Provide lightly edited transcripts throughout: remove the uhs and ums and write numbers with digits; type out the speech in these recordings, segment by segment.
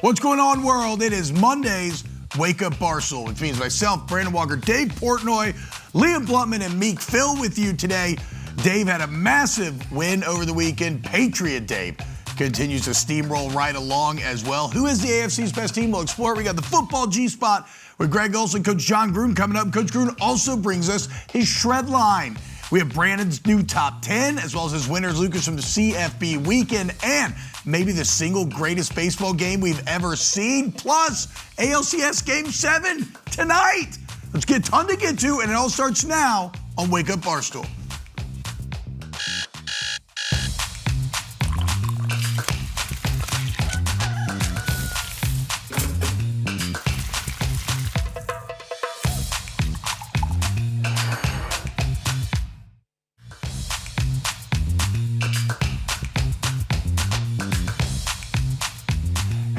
What's going on, world? It is Monday's Wake Up Barstool, which means myself, Brandon Walker, Dave Portnoy, Liam Bluttman, and Meek Phil with you today. Dave had a massive win over the weekend. Patriot Dave continues to steamroll right along as well. Who is the AFC's best team? We'll explore. We got the football G-Spot with Greg Olsen, Coach John Gruden coming up. Coach Gruden also brings us his shred line. We have Brandon's new top 10, as well as his winners, Lucas from the CFB weekend, and maybe the single greatest baseball game we've ever seen, plus ALCS Game 7 tonight. Let's get a ton to get to, and it all starts now on Wake Up Barstool.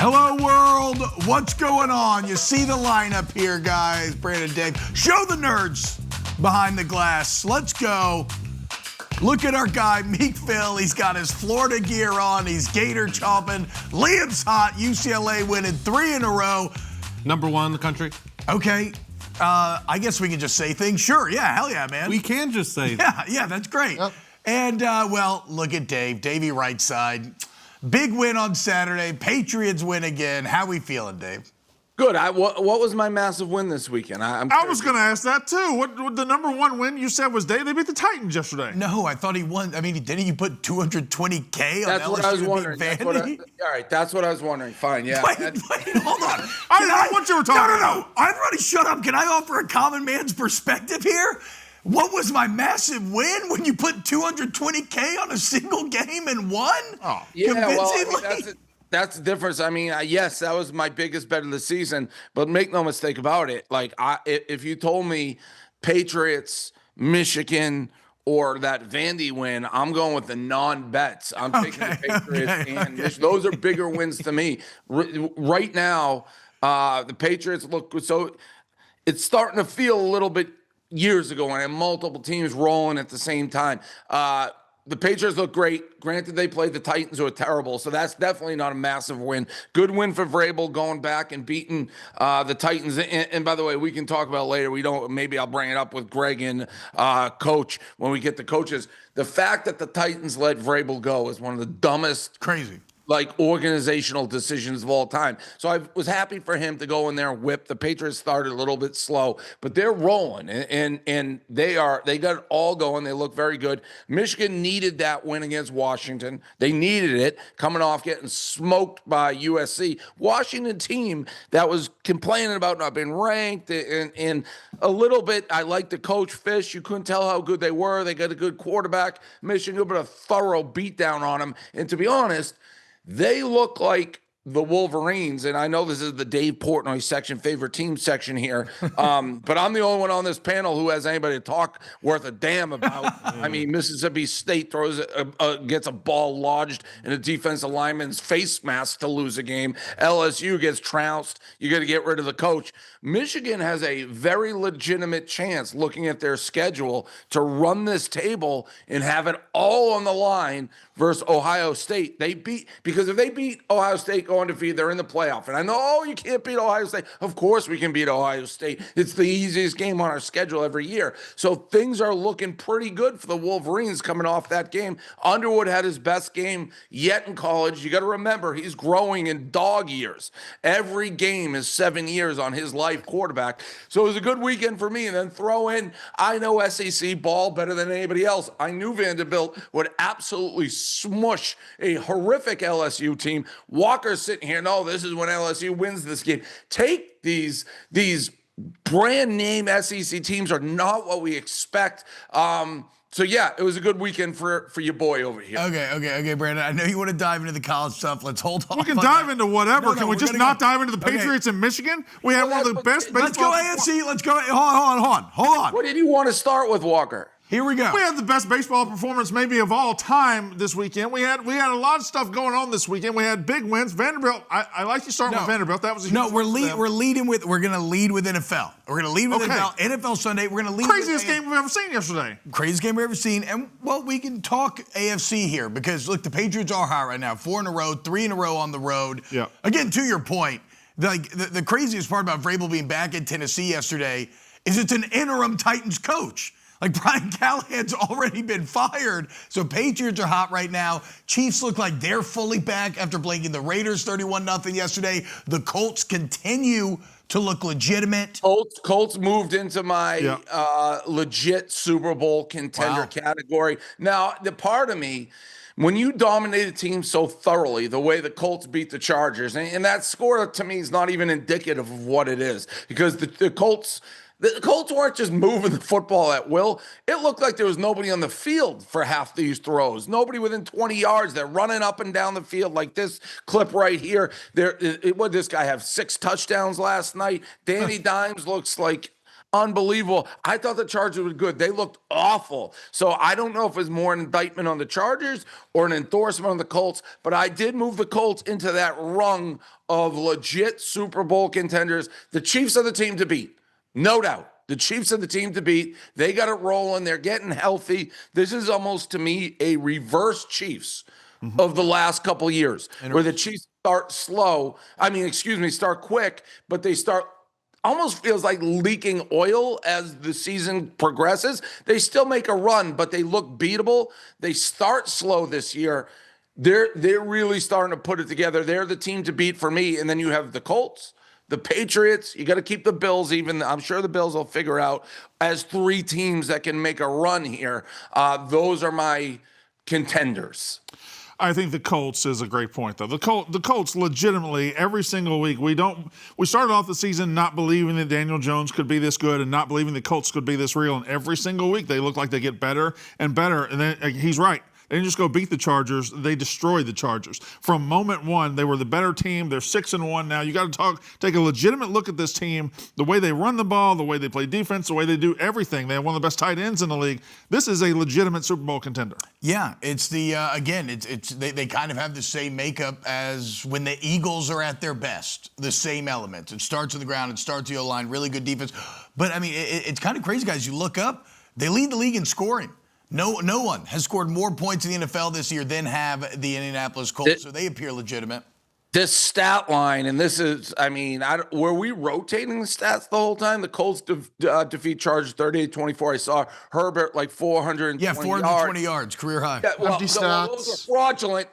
Hello, world. What's going on? You see the lineup here, guys. Brandon, Dave. Show the nerds behind the glass. Let's go. Look at our guy, Meek Phil. He's got his Florida gear on. He's gator chomping. Liam's hot. UCLA winning 3 in a row. Number one in the country. Okay. I guess we can just say things. Sure. Yeah. Hell yeah, man. We can just say Yeah, that's great. Yep. And, well, look at Dave. Davey right side. Big win on Saturday. Patriots win again. How we feeling, Dave? Good. What was my massive win this weekend? I was going to ask that too. What the number one win you said was Dave? They beat the Titans yesterday. No, I thought he won. I mean, didn't you put $220K on That's LSU what I was wondering. All right, that's what I was wondering. Fine, yeah. Wait, hold on. I know what you were talking about. No. Everybody shut up. Can I offer a common man's perspective here? What was my massive win when you put $220K on a single game and won? Oh, yeah, well, I mean, that's the difference. I mean, yes, that was my biggest bet of the season, but make no mistake about it. Like, if you told me Patriots, Michigan, or that Vandy win, I'm going with the non-bets. I'm taking the Patriots and Michigan. Those are bigger wins to me. Right now, the Patriots look good. So it's starting to feel a little bit years ago when I had multiple teams rolling at the same time. The Patriots look great. Granted, they played the Titans, who are terrible, so that's definitely not a massive win. Good win for Vrabel going back and beating the Titans. And by the way, we can talk about it later. Maybe I'll bring it up with Greg and Coach when we get to coaches. The fact that the Titans let Vrabel go is one of the dumbest, crazy, organizational decisions of all time. So I was happy for him to go in there and whip. The Patriots started a little bit slow, but they're rolling and they got it all going. They look very good. Michigan needed that win against Washington. They needed it coming off getting smoked by USC. Washington team that was complaining about not being ranked and a little bit. I like the coach Fish. You couldn't tell how good they were. They got a good quarterback. Michigan put a thorough beatdown on them. And to be honest, they look like the Wolverines, and I know this is the Dave Portnoy section, favorite team section here, but I'm the only one on this panel who has anybody to talk worth a damn about. I mean, Mississippi State gets a ball lodged in a defensive lineman's face mask to lose a game. LSU gets trounced. You got to get rid of the coach. Michigan has a very legitimate chance, looking at their schedule, to run this table and have it all on the line versus Ohio State. Because if they beat Ohio State, go undefeated, they're in the playoff. And I know you can't beat Ohio State. Of course we can beat Ohio State. It's the easiest game on our schedule every year. So things are looking pretty good for the Wolverines coming off that game. Underwood had his best game yet in college. You got to remember, he's growing in dog years. Every game is 7 years on his life quarterback. So it was a good weekend for me. And then throw in, I know SEC ball better than anybody else. I knew Vanderbilt would absolutely smush a horrific LSU team. Walker's sitting here, no, this is when LSU wins this game. Take these brand name SEC teams are not what we expect. So, yeah, it was a good weekend for your boy over here. Okay, Brandon. I know you want to dive into the college stuff. Let's hold on. We can dive into whatever. Can we just not dive into the Patriots in Michigan? We had one of the best baseball. Let's go AFC. Let's go. Hold on. What did you want to start with, Walker? Here we go. We had the best baseball performance maybe of all time this weekend. We had a lot of stuff going on this weekend. We had big wins. Vanderbilt. I like you starting with Vanderbilt. That was a huge we're leading with. We're going to lead with NFL. We're going to lead with NFL. NFL Sunday. We're going to lead. Craziest game we've ever seen yesterday. Craziest game we've ever seen. And well, we can talk AFC here because look, the Patriots are hot right now. 4 in a row, 3 in a row on the road. Yeah. Again, to your point, the craziest part about Vrabel being back in Tennessee yesterday is it's an interim Titans coach. Like Brian Callahan's already been fired, so Patriots are hot right now. Chiefs look like they're fully back after blanking the Raiders 31-0 yesterday. The Colts continue to look legitimate. Colts moved into my legit Super Bowl contender category. Now, the part of me, when you dominate a team so thoroughly, the way the Colts beat the Chargers, and that score to me is not even indicative of what it is, because the Colts weren't just moving the football at will. It looked like there was nobody on the field for half these throws. Nobody within 20 yards. They're running up and down the field like this clip right here. What did this guy have? 6 touchdowns last night? Danny Dimes looks like unbelievable. I thought the Chargers were good. They looked awful. So I don't know if it's more an indictment on the Chargers or an endorsement on the Colts, but I did move the Colts into that rung of legit Super Bowl contenders. The Chiefs are the team to beat. No doubt. The Chiefs are the team to beat. They got it rolling. They're getting healthy. This is almost, to me, a reverse Chiefs of the last couple years, where the Chiefs start start quick, but they start almost feels like leaking oil as the season progresses. They still make a run, but they look beatable. They start slow this year. They're really starting to put it together. They're the team to beat for me. And then you have the Colts, the Patriots. You got to keep the Bills even. I'm sure the Bills will figure out as 3 teams that can make a run here. Those are my contenders. I think the Colts is a great point, though. The Colts legitimately, every single week, we started off the season not believing that Daniel Jones could be this good and not believing the Colts could be this real. And every single week, they look like they get better and better. And then he's right. They didn't just go beat the Chargers. They destroyed the Chargers. From moment one, they were the better team. They're 6-1 now. You got to take a legitimate look at this team, the way they run the ball, the way they play defense, the way they do everything. They have one of the best tight ends in the league. This is a legitimate Super Bowl contender. Yeah, it's they kind of have the same makeup as when the Eagles are at their best. The same elements. It starts on the ground. It starts the O-line. Really good defense. But, I mean, it's kind of crazy, guys. You look up, they lead the league in scoring. No one has scored more points in the NFL this year than have the Indianapolis Colts, so they appear legitimate. This stat line, and this is, were we rotating the stats the whole time? The Colts defeat Chargers 38-24. I saw Herbert like 420 yards. 420 yards, career high. Yeah, those are fraudulent.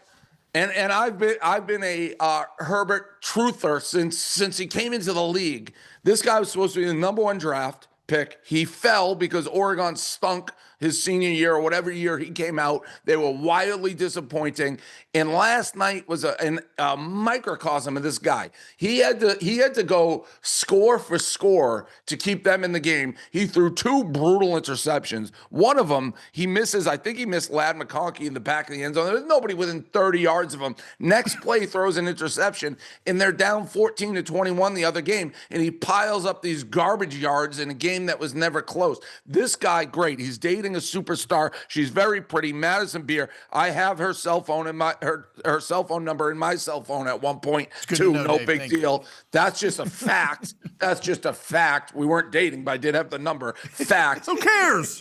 And I've been a Herbert truther since he came into the league. This guy was supposed to be the number 1 draft pick. He fell because Oregon stunk his senior year or whatever year he came out. They were wildly disappointing. And last night was a microcosm of this guy. He had to go score for score to keep them in the game. He threw 2 brutal interceptions. One of them, he misses. I think he missed Ladd McConkey in the back of the end zone. There's nobody within 30 yards of him. Next play throws an interception, and they're down 14-21 the other game. And he piles up these garbage yards in a game that was never close. This guy, great. He's dating a superstar. She's very pretty. Madison Beer. I have her cell phone in her cell phone number in my cell phone at one point too. No Dave, big deal. That's just a fact. That's just a fact. We weren't dating, but I did have the number. Fact. Who cares?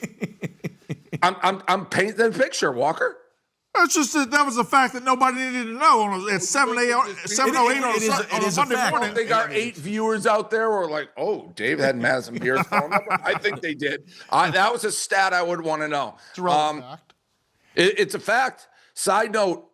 I'm painting the picture, Walker. It's just that was a fact that nobody needed to know. At 7:08 on a Sunday morning. They got 8 viewers out there who are like, oh, Dave had Madison Beer's phone number. I think they did. That was a stat I would want to know. It's a relevant fact. It's a fact. Side note,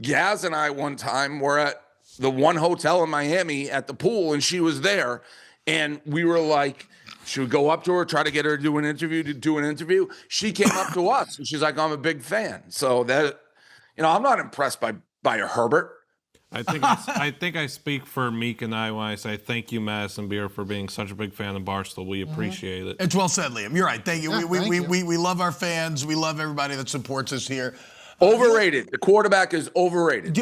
Gaz and I one time were at the one hotel in Miami at the pool, and she was there. And we were like, should we go up to her, try to get her to do an interview? She came up to us, and she's like, I'm a big fan. So that, I'm not impressed by Herbert. I think I speak for Meek and I when I say thank you, Madison Beer, for being such a big fan of Barstool. We appreciate it. It's well said, Liam. You're right. Thank you. Yeah, we love our fans. We love everybody that supports us here. Overrated. The quarterback is overrated.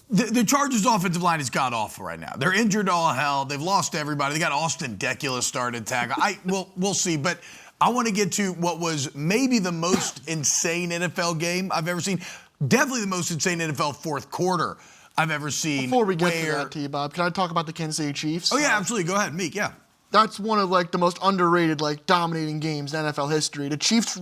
The Chargers' offensive line is god-awful right now. They're injured all hell. They've lost everybody. They got Austin Decula started tackle. We'll see. But I want to get to what was maybe the most insane NFL game I've ever seen. Definitely the most insane NFL fourth quarter I've ever seen. Before we get to that, T-Bob, can I talk about the Kansas City Chiefs? Oh, yeah, absolutely. Go ahead, Meek, yeah. That's one of the most underrated, dominating games in NFL history. The Chiefs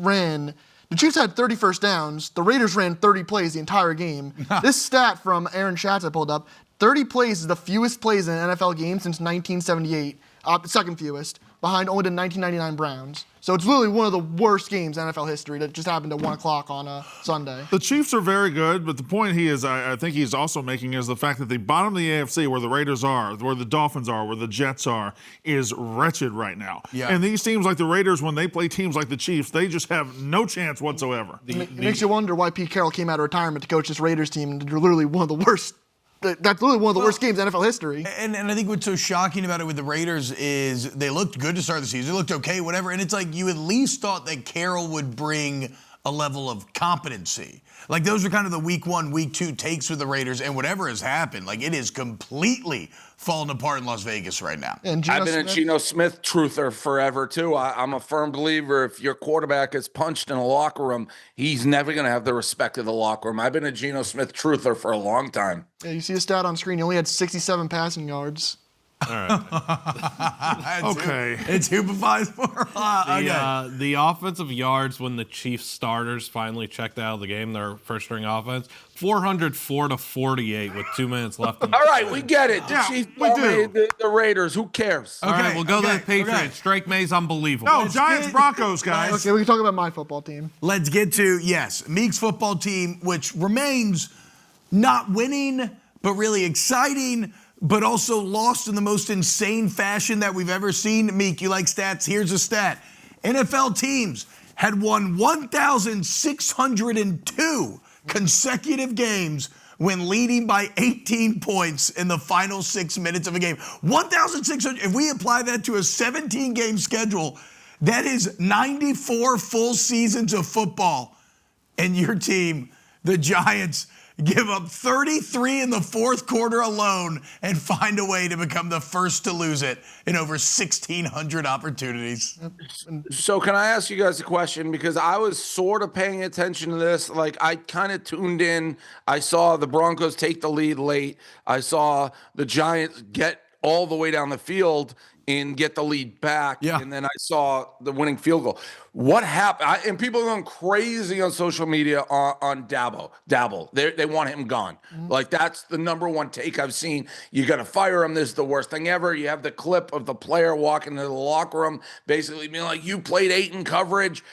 had 30 first downs. The Raiders ran 30 plays the entire game. This stat from Aaron Schatz I pulled up, 30 plays is the fewest plays in an NFL game since 1978, second fewest, behind only the 1999 Browns. So it's literally one of the worst games in NFL history that just happened at 1 o'clock on a Sunday. The Chiefs are very good, but the point I think he's also making is the fact that the bottom of the AFC, where the Raiders are, where the Dolphins are, where the Jets are, is wretched right now. Yeah. And these teams like the Raiders, when they play teams like the Chiefs, they just have no chance whatsoever. It makes you wonder why Pete Carroll came out of retirement to coach this Raiders team, and they're literally one of the worst. That's literally one of the worst games in NFL history. And I think what's so shocking about it with the Raiders is they looked good to start the season. They looked okay, whatever. And it's like you at least thought that Carroll would bring a level of competency. Like those are kind of the week 1, week 2 takes with the Raiders. And whatever has happened, it is completely falling apart in Las Vegas right now. And I've been a Geno Smith truther forever, too. I'm a firm believer if your quarterback is punched in a locker room, he's never going to have the respect of the locker room. I've been a Geno Smith truther for a long time. Yeah, you see the stat on screen. He only had 67 passing yards. All right. Okay. It's Hoopifies for The offensive yards when the Chiefs starters finally checked out of the game, their first string offense, 404 to 48 with 2 minutes left. All right, we get it. The Chiefs dominated the Raiders. Who cares? All right, we'll go to the Patriots. Drake May's unbelievable. No, Giants, Broncos, guys. Okay, we can talk about my football team. Let's get to, Meek's football team, which remains not winning, but really exciting, but also lost in the most insane fashion that we've ever seen. Meek, you like stats? Here's a stat. NFL teams had won 1,602 consecutive games when leading by 18 points in the final 6 minutes of a game. 1,600. If we apply that to a 17-game schedule, that is 94 full seasons of football. And your team, the Giants, give up 33 in the fourth quarter alone and find a way to become the first to lose it in over 1,600 opportunities. So can I ask you guys a question? Because I was sort of paying attention to this. I kind of tuned in. I saw the Broncos take the lead late. I saw the Giants get all the way down the field and get the lead back. Yeah. And then I saw the winning field goal. What happened? And people are going crazy on social media on Dabble. They want him gone. That's the number one take I've seen. You got to fire him. This is the worst thing ever. You have the clip of the player walking into the locker room, basically being like, you played 8 in coverage.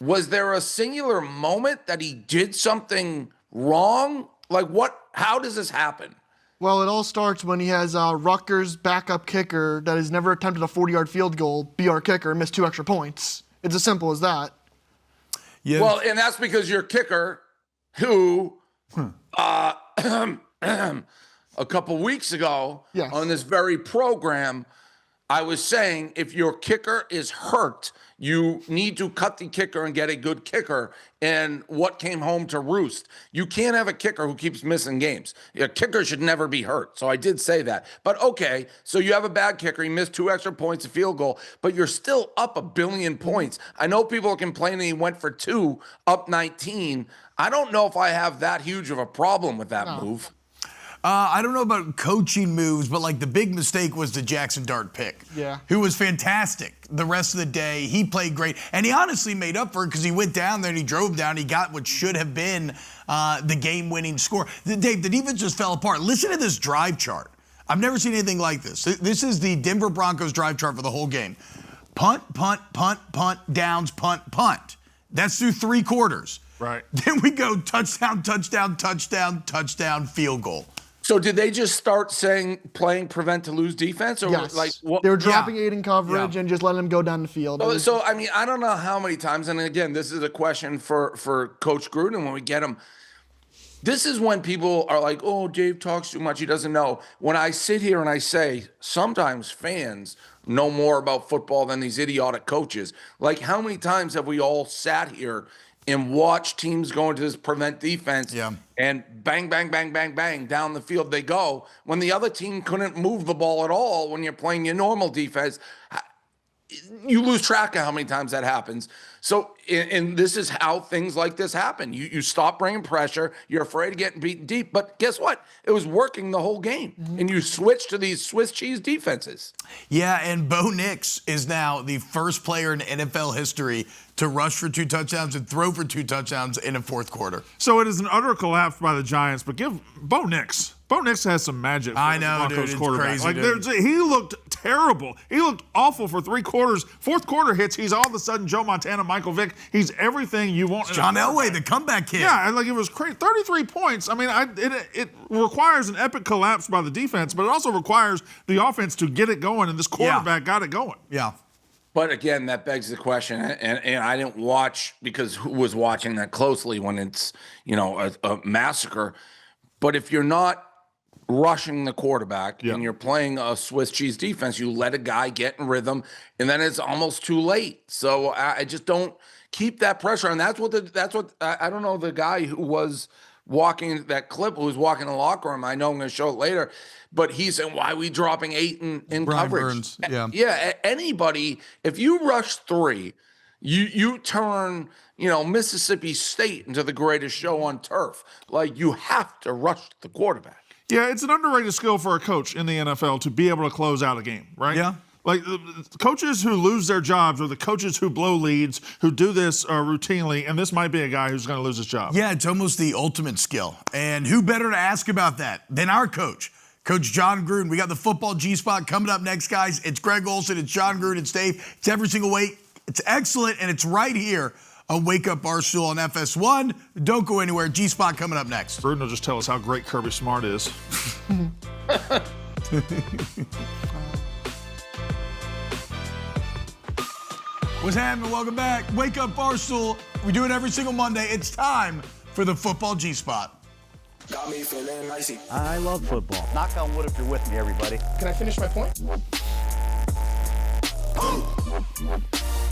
Was there a singular moment that he did something wrong? How does this happen? Well, it all starts when he has Rutgers' backup kicker that has never attempted a 40-yard field goal be our kicker and missed 2 extra points. It's as simple as that. Yeah. Well, and that's because your kicker, who a couple weeks ago on this very program, I was saying if your kicker is hurt, you need to cut the kicker and get a good kicker. And what came home to roost? You can't have a kicker who keeps missing games. A kicker should never be hurt. So I did say that. But okay, so you have a bad kicker. He missed 2 extra points, a field goal, but you're still up 1 billion points. I know people are complaining he went for 2, up 19. I don't know if I have that huge of a problem with that move. I don't know about coaching moves, but the big mistake was the Jackson Dart pick. Yeah. Who was fantastic the rest of the day. He played great. And he honestly made up for it because he went down there and he drove down. He got what should have been the game-winning score. Dave, the defense just fell apart. Listen to this drive chart. I've never seen anything like this. This is the Denver Broncos drive chart for the whole game. Punt, punt, punt, punt, downs, punt, punt. That's through 3 quarters. Right. Then we go touchdown, touchdown, touchdown, touchdown, field goal. So did they just start playing prevent to lose defense? Or Yes. what? They were dropping 8 in coverage and just letting him go down the field. So, I don't know how many times, and again, this is a question for Coach Gruden when we get him. This is when people are like, oh, Dave talks too much, he doesn't know. When I sit here and I say, sometimes fans know more about football than these idiotic coaches. How many times have we all sat here and watch teams go into this prevent defense and bang, bang, bang, bang, bang, down the field they go when the other team couldn't move the ball at all when you're playing your normal defense? you lose track of how many times that happens. So, and this is how things like this happen. You stop bringing pressure. You're afraid of getting beaten deep. But guess what? It was working the whole game. And you switch to these Swiss cheese defenses. Yeah, and Bo Nix is now the first player in NFL history to rush for 2 touchdowns and throw for 2 touchdowns in a fourth quarter. So it is an utter collapse by the Giants, but give Bo Nix. Bo Nix has some magic. I know, Broncos dude. It's quarterback. crazy, Like dude. he looked terrible. He looked awful for 3 quarters. Fourth quarter hits. He's all of a sudden Joe Montana, Michael Vick. He's everything you want. John Elway, the comeback kid. Yeah, and like it was crazy. 33 points. I mean, it requires an epic collapse by the defense, but it also requires the offense to get it going, and this quarterback got it going. Yeah. But again, that begs the question, and I didn't watch because who was watching that closely when it's, a massacre. But if you're not rushing the quarterback and you're playing a Swiss cheese defense, you let a guy get in rhythm, and then it's almost too late. So I just don't keep that pressure. And that's what I don't know, the guy who was walking that clip, who was walking the locker room, I know I'm going to show it later, but he's saying, why are we dropping 8 in Brian coverage? Burns, yeah. Yeah, anybody, if you rush 3, you turn, Mississippi State into the greatest show on turf. Like, you have to rush the quarterback. Yeah, it's an underrated skill for a coach in the NFL to be able to close out a game, right? Yeah. Like, coaches who lose their jobs are the coaches who blow leads, who do this routinely, and this might be a guy who's going to lose his job. Yeah, it's almost the ultimate skill. And who better to ask about that than our coach, Coach John Gruden. We got the football G-Spot coming up next, guys. It's Greg Olsen, it's John Gruden, it's Dave. It's every single week. It's excellent, and it's right here on Wake Up Barstool on FS1. Don't go anywhere. G-Spot coming up next. Gruden will just tell us how great Kirby Smart is. What's happening? Welcome back. Wake Up Barstool. We do it every single Monday. It's time for the football G-Spot. Got me feeling icy. I love football. Knock on wood if you're with me, everybody. Can I finish my point?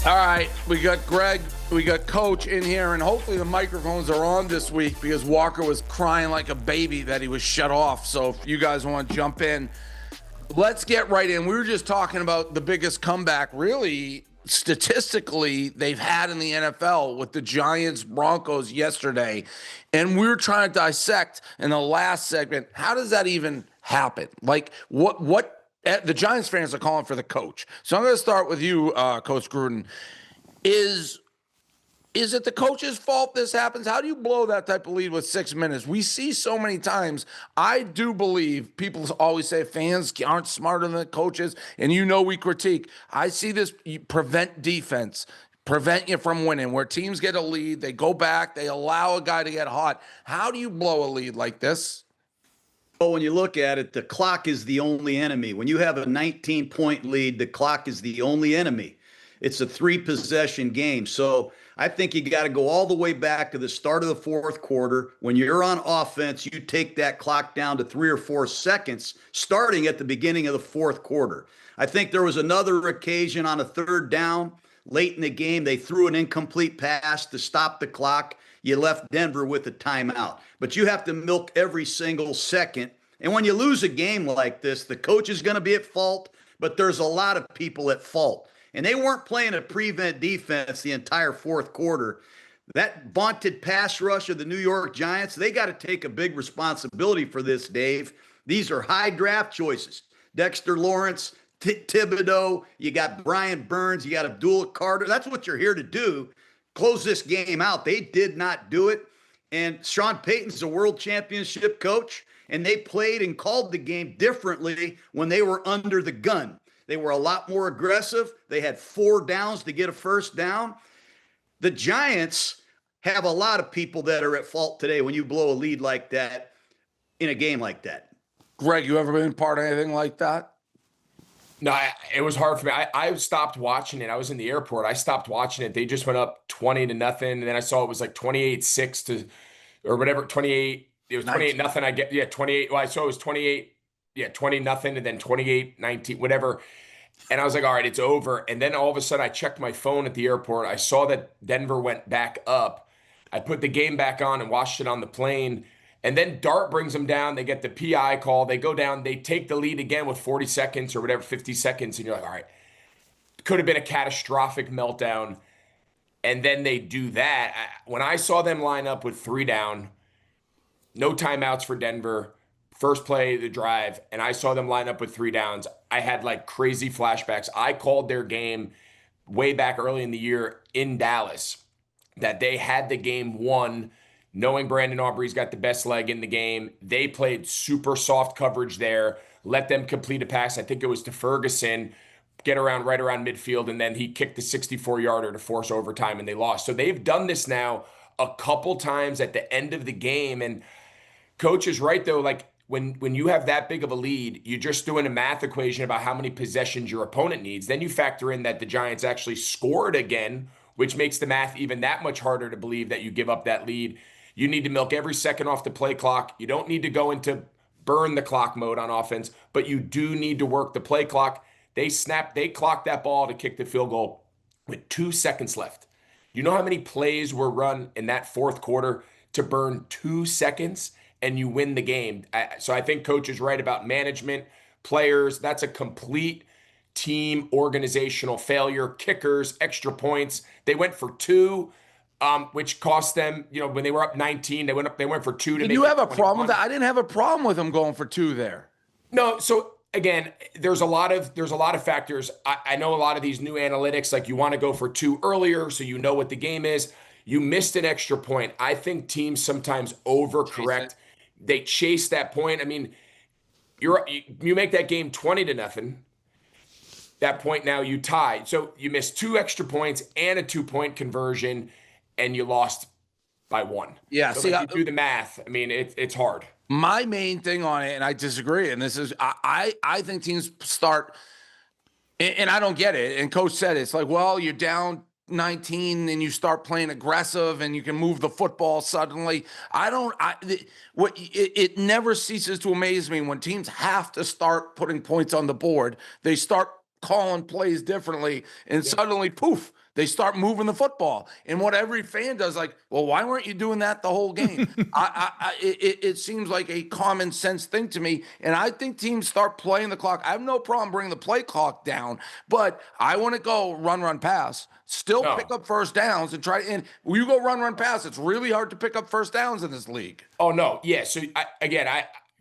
All right, we got Greg, we got Coach in here, and hopefully the microphones are on this week because Walker was crying like a baby that he was shut off. So if you guys want to jump in, let's get right in. We were just talking about the biggest comeback, really, statistically, they've had in the NFL with the Giants Broncos yesterday. And we were trying to dissect in the last segment, how does that even happen? Like, what the Giants fans are calling for the coach. So I'm going to start with you, Coach Gruden. Is it the coach's fault this happens? How do you blow that type of lead with 6 minutes? We see so many times. I do believe people always say fans aren't smarter than the coaches, and we critique. I see this prevent defense, prevent you from winning, where teams get a lead, they go back, they allow a guy to get hot. How do you blow a lead like this? Well, when you look at it, the clock is the only enemy. When you have a 19-point lead, the clock is the only enemy. It's a 3-possession game. So I think you got to go all the way back to the start of the fourth quarter. When you're on offense, you take that clock down to 3 or 4 seconds, starting at the beginning of the fourth quarter. I think there was another occasion on a 3rd down late in the game. They threw an incomplete pass to stop the clock. You left Denver with a timeout. But you have to milk every single second. And when you lose a game like this, the coach is going to be at fault, but there's a lot of people at fault. And they weren't playing a prevent defense the entire fourth quarter. That vaunted pass rush of the New York Giants, they got to take a big responsibility for this, Dave. These are high draft choices. Dexter Lawrence, Thibodeau, you got Brian Burns, you got Abdul Carter. That's what you're here to do. Close this game out. They did not do it. And Sean Payton's a world championship coach, and they played and called the game differently when they were under the gun. They were a lot more aggressive. They had 4 downs to get a 1st down. The Giants have a lot of people that are at fault today when you blow a lead like that in a game like that. Greg, you ever been part of anything like that? No, it was hard for me. I stopped watching it. I was in the airport. I stopped watching it. They just went up 20-0, and then I saw it was like 28-6 to, or whatever, 28. It was 28-0. I get 28. Well, I saw it was 28. 20-0, and then 28-19, whatever. And I was like, all right, it's over. And then all of a sudden, I checked my phone at the airport. I saw that Denver went back up. I put the game back on and watched it on the plane. And then Dart brings them down. They get the PI call. They go down. They take the lead again with 40 seconds or whatever, 50 seconds. And you're like, all right, could have been a catastrophic meltdown. And then they do that. When I saw them line up with 3 down, no timeouts for Denver, first play of the drive, and I saw them line up with 3 downs, I had like crazy flashbacks. I called their game way back early in the year in Dallas, that they had the game won, knowing Brandon Aubrey's got the best leg in the game. They played super soft coverage there, let them complete a pass. I think it was to Ferguson, get around right around midfield, and then he kicked the 64-yarder to force overtime, and they lost. So they've done this now a couple times at the end of the game. And Coach is right, though. Like, when you have that big of a lead, you're just doing a math equation about how many possessions your opponent needs. Then you factor in that the Giants actually scored again, which makes the math even that much harder to believe that you give up that lead. You need to milk every second off the play clock. You don't need to go into burn the clock mode on offense, but you do need to work the play clock. They clocked that ball to kick the field goal with 2 seconds left. You know how many plays were run in that fourth quarter to burn 2 seconds and you win the game? So I think Coach is right about management, players. That's a complete team organizational failure. Kickers, extra points. They went for 2, which cost them, when they were up 19, they went for 2 to Did make you it have a problem with 21. that? I didn't have a problem with them going for 2 there. No, so again, there's a lot of factors. I know a lot of these new analytics, like you want to go for 2 earlier so you know what the game is. You missed an extra point. I think teams sometimes overcorrect. They chase that point. I mean, you make that game 20-0. That point now you tied. So you missed 2 extra points and a 2-point conversion, and you lost by 1. Yeah, so if you do the math, I mean, it's hard. My main thing on it, and I disagree, and this is, I think teams start, and I don't get it, and Coach said it's like, well, you're down 19 and you start playing aggressive and you can move the football suddenly. It never ceases to amaze me when teams have to start putting points on the board. They start calling plays differently, and suddenly, poof, they start moving the football. And what every fan does, like, well, why weren't you doing that the whole game? It seems like a common sense thing to me. And I think teams start playing the clock. I have no problem bringing the play clock down, but I want to go run, pass, still pick up first downs and try. And when you go run, pass, it's really hard to pick up first downs in this league. Oh, no. Yeah. So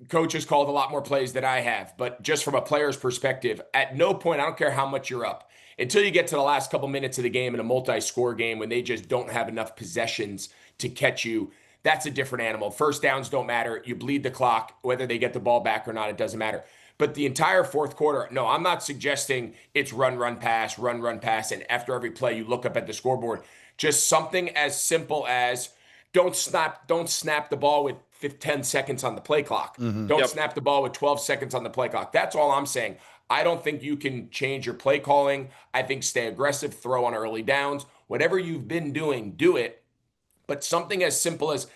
Coach has called a lot more plays than I have, but just from a player's perspective, at no point, I don't care how much you're up, until you get to the last couple minutes of the game in a multi-score game when they just don't have enough possessions to catch you, that's a different animal. First downs don't matter. You bleed the clock. Whether they get the ball back or not, it doesn't matter. But the entire fourth quarter, no, I'm not suggesting it's run, pass, and after every play you look up at the scoreboard. Just something as simple as don't snap the ball with 10 seconds on the play clock. Don't snap the ball with 12 seconds on the play clock. That's all I'm saying. I don't think you can change your play calling. I think stay aggressive, throw on early downs. Whatever you've been doing, do it. But something as simple as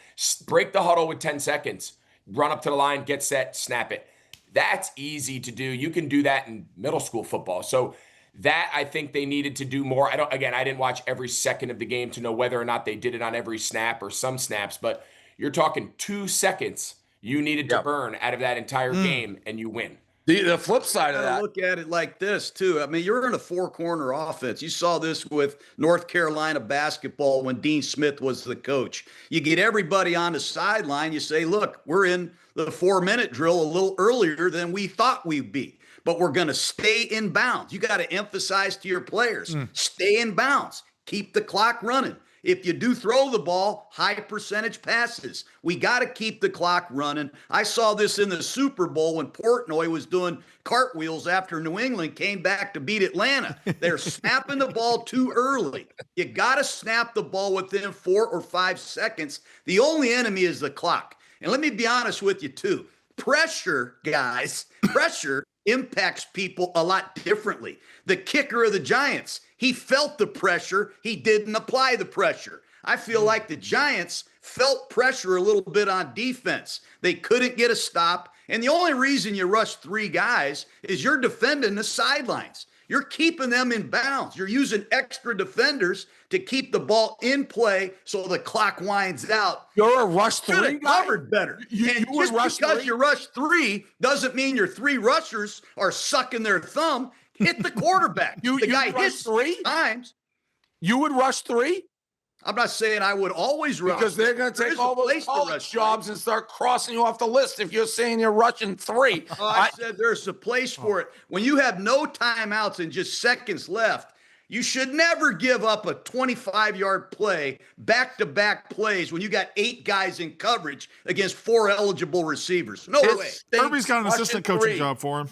break the huddle with 10 seconds, run up to the line, get set, snap it. That's easy to do. You can do that in middle school football. So that, I think they needed to do more. I didn't watch every second of the game to know whether or not they did it on every snap or some snaps, but you're talking 2 seconds you needed to burn out of that entire game, and you win. The flip side of that. Look at it like this, too. I mean, you're in a 4-corner offense. You saw this with North Carolina basketball when Dean Smith was the coach. You get everybody on the sideline. You say, look, we're in the 4-minute drill a little earlier than we thought we'd be, but we're going to stay in bounds. You got to emphasize to your players, stay in bounds, keep the clock running. If you do throw the ball, high percentage passes. We got to keep the clock running. I saw this in the Super Bowl when Portnoy was doing cartwheels after New England came back to beat Atlanta. They're snapping the ball too early. You got to snap the ball within 4 or 5 seconds. The only enemy is the clock. And let me be honest with you, too. Pressure, guys, pressure impacts people a lot differently. The kicker of the Giants, he felt the pressure. He didn't apply the pressure. I feel like the Giants felt pressure a little bit on defense. They couldn't get a stop. And the only reason you rush 3 guys is you're defending the sidelines. You're keeping them in bounds. You're using extra defenders to keep the ball in play so the clock winds out. You're a rush 3 guy? Covered better. You Just rush because 3? you rush 3 doesn't mean your 3 rushers are sucking their thumb. Hit the quarterback. You guy rush hits 3 times. You would rush 3? I'm not saying I would always rush. Because they're going to There take is a all those place to college rush jobs and start crossing you off the list if you're saying you're rushing 3. Oh, I said there's a place for it. When you have no timeouts and just seconds left, you should never give up a 25-yard play, back-to-back plays, when you got 8 guys in coverage against 4 eligible receivers. No way. Kirby's got an assistant coaching job for him.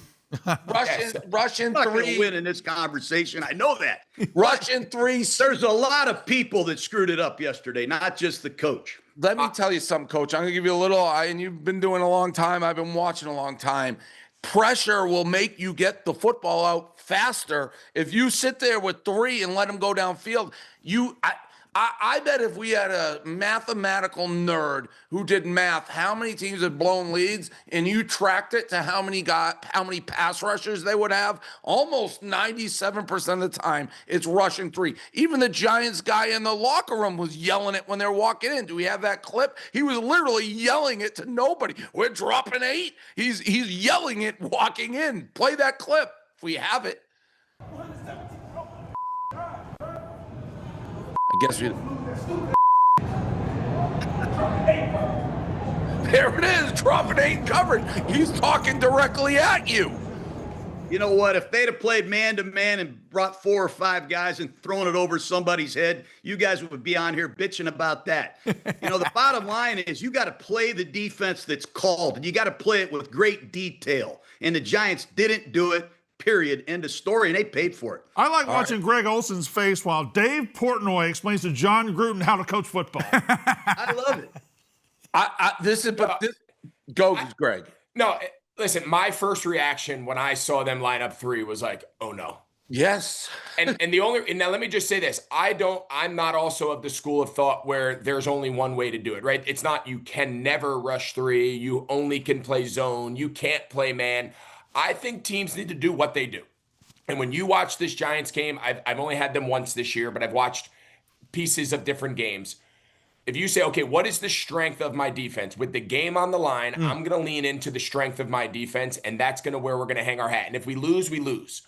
Russian I'm not going to 3. win in this conversation. I know that. Russian 3. There's a lot of people that screwed it up yesterday, not just the coach. Let me tell you something, Coach. I'm going to give you a little, and you've been doing a long time. I've been watching a long time. Pressure will make you get the football out faster. If you sit there with 3 and let them go downfield, I bet if we had a mathematical nerd who did math, how many teams had blown leads, and you tracked it to how many pass rushers they would have, almost 97% of the time it's rushing 3. Even the Giants guy in the locker room was yelling it when they're walking in. Do we have that clip? He was literally yelling it to nobody. We're dropping 8. He's yelling it walking in. Play that clip if we have it. I guess we. There it is, dropping 8 coverage. He's talking directly at you. You know what? If they'd have played man-to-man and brought 4 or 5 guys and thrown it over somebody's head, you guys would be on here bitching about that. You know, the bottom line is you got to play the defense that's called, and you got to play it with great detail. And the Giants didn't do it. Period. End of story, and they paid for it. I like watching Greg Olsen's face while Dave Portnoy explains to John Gruden how to coach football. I love it. Go, Greg. No, listen, my first reaction when I saw them line up 3 was like, oh no. Yes. And now let me just say this. I'm not also of the school of thought where there's only one way to do it, right? It's not you can never rush 3, you only can play zone, you can't play man. I think teams need to do what they do. And when you watch this Giants game, I've only had them once this year, but I've watched pieces of different games. If you say, okay, what is the strength of my defense? With the game on the line, I'm going to lean into the strength of my defense, and that's going to where we're going to hang our hat. And if we lose, we lose.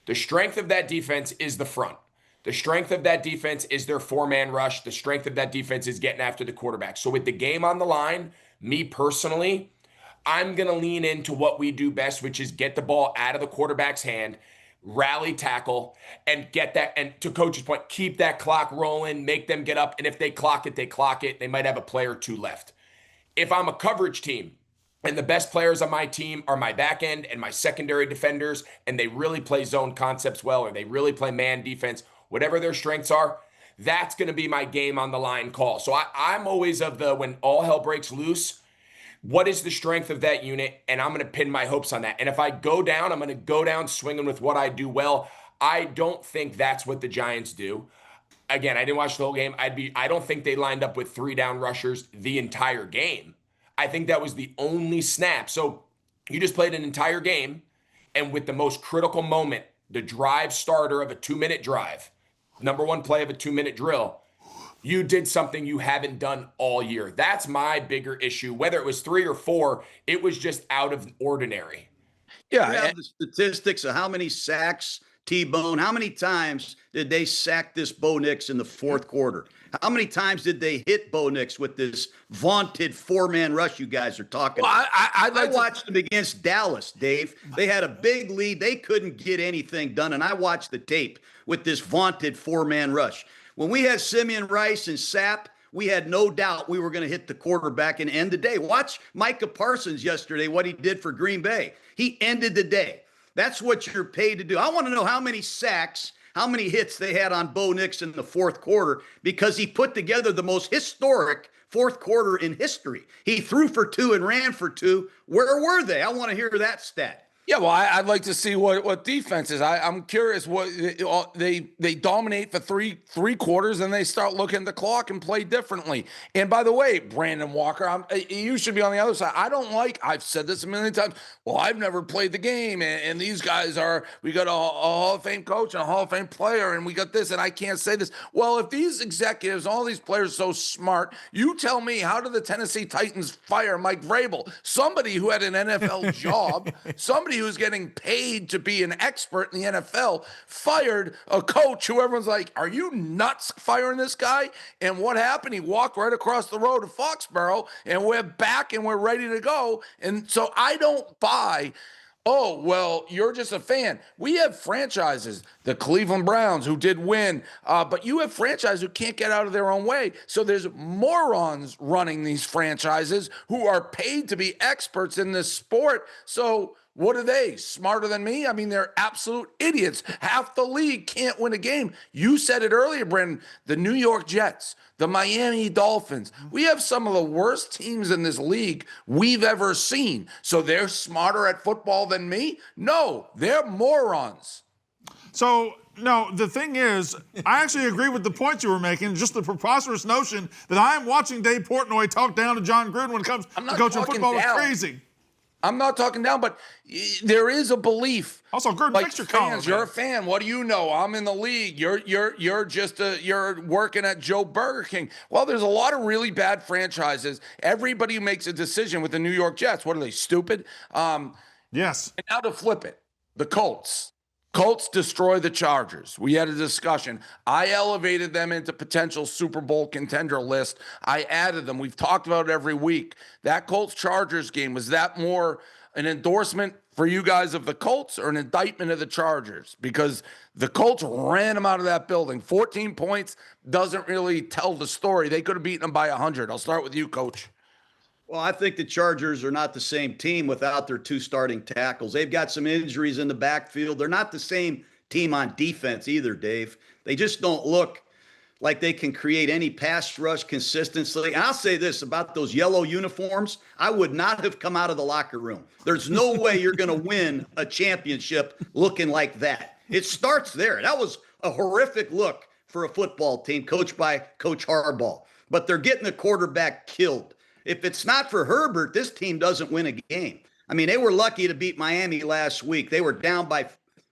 The strength of that defense is the front. The strength of that defense is their 4-man rush. The strength of that defense is getting after the quarterback. So with the game on the line, me personally, I'm going to lean into what we do best, which is get the ball out of the quarterback's hand, rally tackle, and get that. And to Coach's point, keep that clock rolling, make them get up. And if they clock it, they clock it. They might have a play or 2 left. If I'm a coverage team and the best players on my team are my back end and my secondary defenders, and they really play zone concepts well, or they really play man defense, whatever their strengths are, that's going to be my game on the line call. So I'm always of the, when all hell breaks loose, what is the strength of that unit? And I'm going to pin my hopes on that. And if I go down, I'm going to go down swinging with what I do well. I don't think that's what the Giants do. Again, I didn't watch the whole game. I don't think they lined up with 3 down rushers the entire game. I think that was the only snap. So you just played an entire game, and with the most critical moment, the drive starter of a 2-minute drive, number 1 play of a 2-minute drill, you did something you haven't done all year. That's my bigger issue. Whether it was 3 or 4, it was just out of ordinary. Yeah. You have the statistics of how many sacks T-Bone, how many times did they sack this Bo Nix in the 4th quarter? How many times did they hit Bo Nix with this vaunted 4-man rush you guys are talking about? I watched them against Dallas, Dave. They had a big lead. They couldn't get anything done, and I watched the tape with this vaunted 4-man rush. When we had Simeon Rice and Sapp, we had no doubt we were going to hit the quarterback and end the day. Watch Micah Parsons yesterday, what he did for Green Bay. He ended the day. That's what you're paid to do. I want to know how many sacks, how many hits they had on Bo Nix in the 4th quarter, because he put together the most historic 4th quarter in history. He threw for 2 and ran for 2. Where were they? I want to hear that stat. Yeah, well, I'd like to see what defense is. I'm curious what they dominate for three quarters, and they start looking at the clock and play differently. And by the way, Brandon Walker, you should be on the other side. I've said this a million times. Well, I've never played the game, and these guys we got a Hall of Fame coach and a Hall of Fame player, and we got this, and I can't say this. Well, if these executives, all these players are so smart, you tell me, how did the Tennessee Titans fire Mike Vrabel? Somebody who had an NFL job, somebody somebody who's getting paid to be an expert in the NFL fired a coach who everyone's like, are you nuts firing this guy? And what happened? He walked right across the road to Foxborough, and we're back and we're ready to go. And so I don't buy, oh, well, you're just a fan. We have franchises, the Cleveland Browns, who did win, but you have franchises who can't get out of their own way. So there's morons running these franchises who are paid to be experts in this sport. So what are they? Smarter than me? I mean, they're absolute idiots. Half the league can't win a game. You said it earlier, Brendan. The New York Jets, the Miami Dolphins. We have some of the worst teams in this league we've ever seen. So they're smarter at football than me? No, they're morons. So, no, the thing is, I actually agree with the point you were making, just the preposterous notion that I am watching Dave Portnoy talk down to John Gruden when it comes to coaching football is crazy. I'm not talking down, but there is a belief. Also, Gruden, like fix your fans, collar, you're a fan. What do you know? I'm in the league. You're just you're working at Joe Burger King. Well, there's a lot of really bad franchises. Everybody who makes a decision with the New York Jets, what are they, stupid? Yes. And now to flip it, the Colts. Colts destroy the Chargers. We had a discussion. I elevated them into potential Super Bowl contender list. I added them. We've talked about it every week. That Colts-Chargers game, was that more an endorsement for you guys of the Colts or an indictment of the Chargers? Because the Colts ran them out of that building. 14 points doesn't really tell the story. They could have beaten them by 100. I'll start with you, Coach. Well, I think the Chargers are not the same team without their two starting tackles. They've got some injuries in the backfield. They're not the same team on defense either, Dave. They just don't look like they can create any pass rush consistency. And I'll say this about those yellow uniforms. I would not have come out of the locker room. There's no way you're going to win a championship looking like that. It starts there. That was a horrific look for a football team coached by Coach Harbaugh. But they're getting the quarterback killed. If it's not for Herbert, this team doesn't win a game. I mean, they were lucky to beat Miami last week. They were down by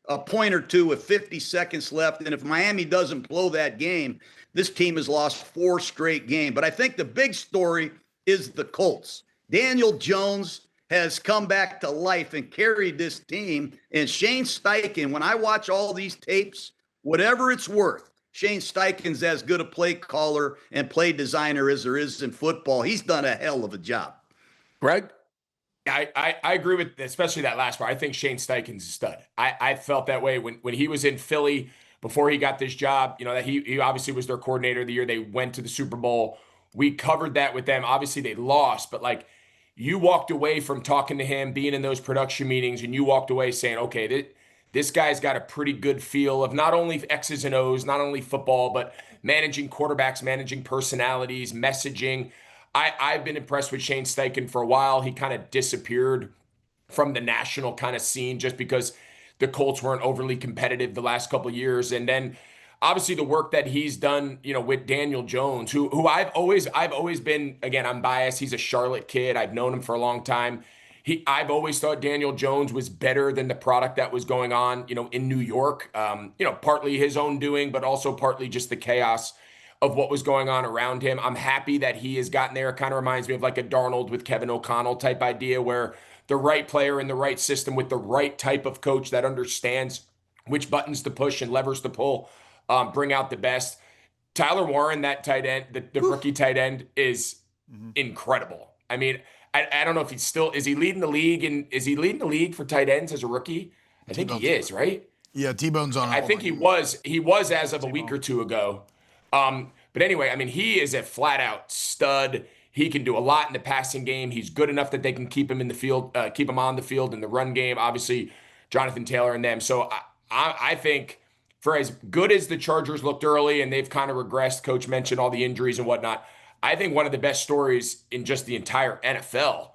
a point or two with 50 seconds left. And if Miami doesn't blow that game, this team has lost 4 straight games. But I think the big story is the Colts. Daniel Jones has come back to life and carried this team. And Shane Steichen, when I watch all these tapes, whatever it's worth, Shane Steichen's as good a play caller and play designer as there is in football. He's done a hell of a job. Greg? I agree with especially that last part. I think Shane Steichen's a stud. I felt that way when he was in Philly before he got this job. You know, that he obviously was their coordinator of the year. They went to the Super Bowl. We covered that with them. Obviously they lost, but like you walked away from talking to him, being in those production meetings, and you walked away saying, okay, this guy's got a pretty good feel of not only X's and O's, not only football, but managing quarterbacks, managing personalities, messaging. I've been impressed with Shane Steichen for a while. He kind of disappeared from the national kind of scene just because the Colts weren't overly competitive the last couple of years. And then obviously the work that he's done, you know, with Daniel Jones, who I've always been, again, I'm biased. He's a Charlotte kid. I've known him for a long time. I've always thought Daniel Jones was better than the product that was going on, you know, in New York. You know, partly his own doing, but also partly just the chaos of what was going on around him. I'm happy that he has gotten there. It kind of reminds me of like a Darnold with Kevin O'Connell type idea where the right player in the right system with the right type of coach that understands which buttons to push and levers to pull, bring out the best. Tyler Warren, that tight end, the rookie tight end, is incredible. I mean, I don't know if is he leading the league, and is he leading the league for tight ends as a rookie? I think he is, right? Yeah, T-Bone's on. I think he was as of a week or two ago. But anyway, I mean, he is a flat out stud. He can do a lot in the passing game. He's good enough that they can keep him in the field, keep him on the field in the run game. Obviously, Jonathan Taylor and them. So I think for as good as the Chargers looked early, and they've kind of regressed, Coach mentioned all the injuries and whatnot, I think one of the best stories in just the entire NFL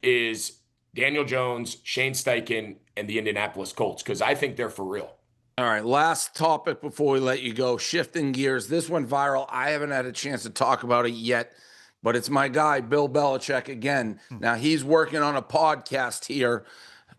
is Daniel Jones, Shane Steichen, and the Indianapolis Colts, because I think they're for real. All right, last topic before we let you go. Shifting gears. This went viral. I haven't had a chance to talk about it yet, but it's my guy, Bill Belichick, again. Now, he's working on a podcast here,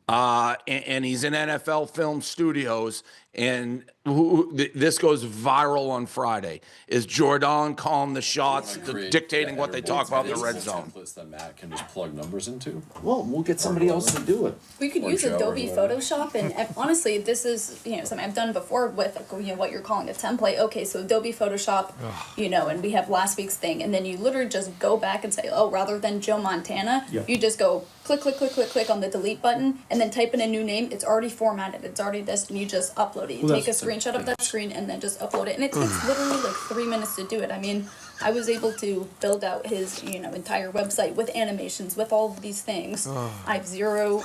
and he's in NFL Film Studios, and this goes viral on Friday, is Jordan calling the shots, dictating what they talk about in the red zone. That Matt can just plug numbers into. Well, we'll get somebody else to do it. We could use Adobe Photoshop, and honestly, this is something I've done before with what you're calling a template. Okay, so Adobe Photoshop, and we have last week's thing, and then you literally just go back and say, oh, rather than Joe Montana, you just go click, click, click, click, click on the delete button, and then type in a new name. It's already formatted. It's already this, and you just upload it. You take a screenshot of that screen and then just upload it, and it takes literally like 3 minutes to do it. I mean, I was able to build out his entire website with animations, with all of these things. I have zero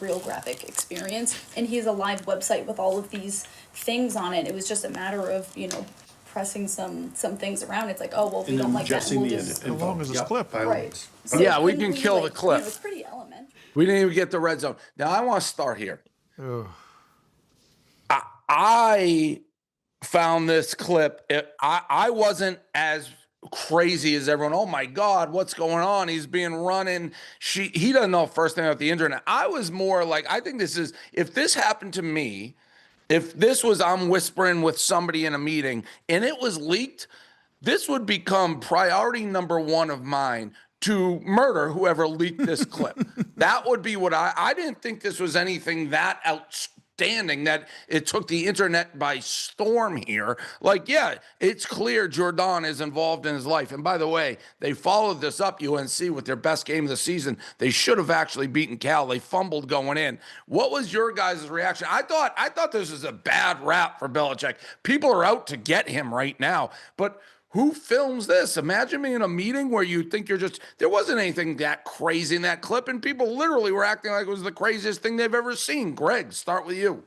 real graphic experience, and he has a live website with all of these things on it. It was just a matter of pressing some things around. It's like, oh well, if you don't like that, we'll just How long is this clip? right. So Yeah, we couldn't can kill the clip. It's pretty elementary. We didn't even get the red zone. Now I want to start here. I found this clip. I wasn't as crazy as everyone. Oh my God, what's going on? He's being running. He doesn't know first thing about the internet. I was more like, I think if this happened to me, if this was I'm whispering with somebody in a meeting and it was leaked, this would become priority number one of mine to murder whoever leaked this clip. That would be what I didn't think this was anything that outstanding that it took the internet by storm here. Like, yeah, it's clear Jordan is involved in his life. And by the way, they followed this up, UNC, with their best game of the season. They should have actually beaten Cal. They fumbled going in. What was your guys' reaction? I thought this was a bad rap for Belichick. People are out to get him right now. But who films this? Imagine me in a meeting where you think there wasn't anything that crazy in that clip, and people literally were acting like it was the craziest thing they've ever seen. Greg, start with you.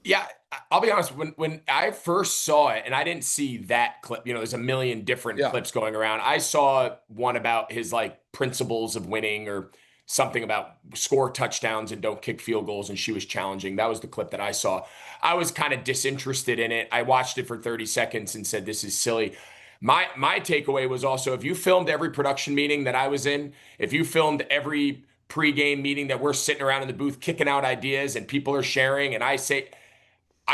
Yeah, I'll be honest. When I first saw it, and I didn't see that clip, there's a million different clips going around. I saw one about his principles of winning, or something about score touchdowns and don't kick field goals, and she was challenging. That was the clip that I saw. I was kind of disinterested in it. I watched it for 30 seconds and said, this is silly. My takeaway was also, if you filmed every production meeting that I was in, if you filmed every pregame meeting that we're sitting around in the booth kicking out ideas and people are sharing, and I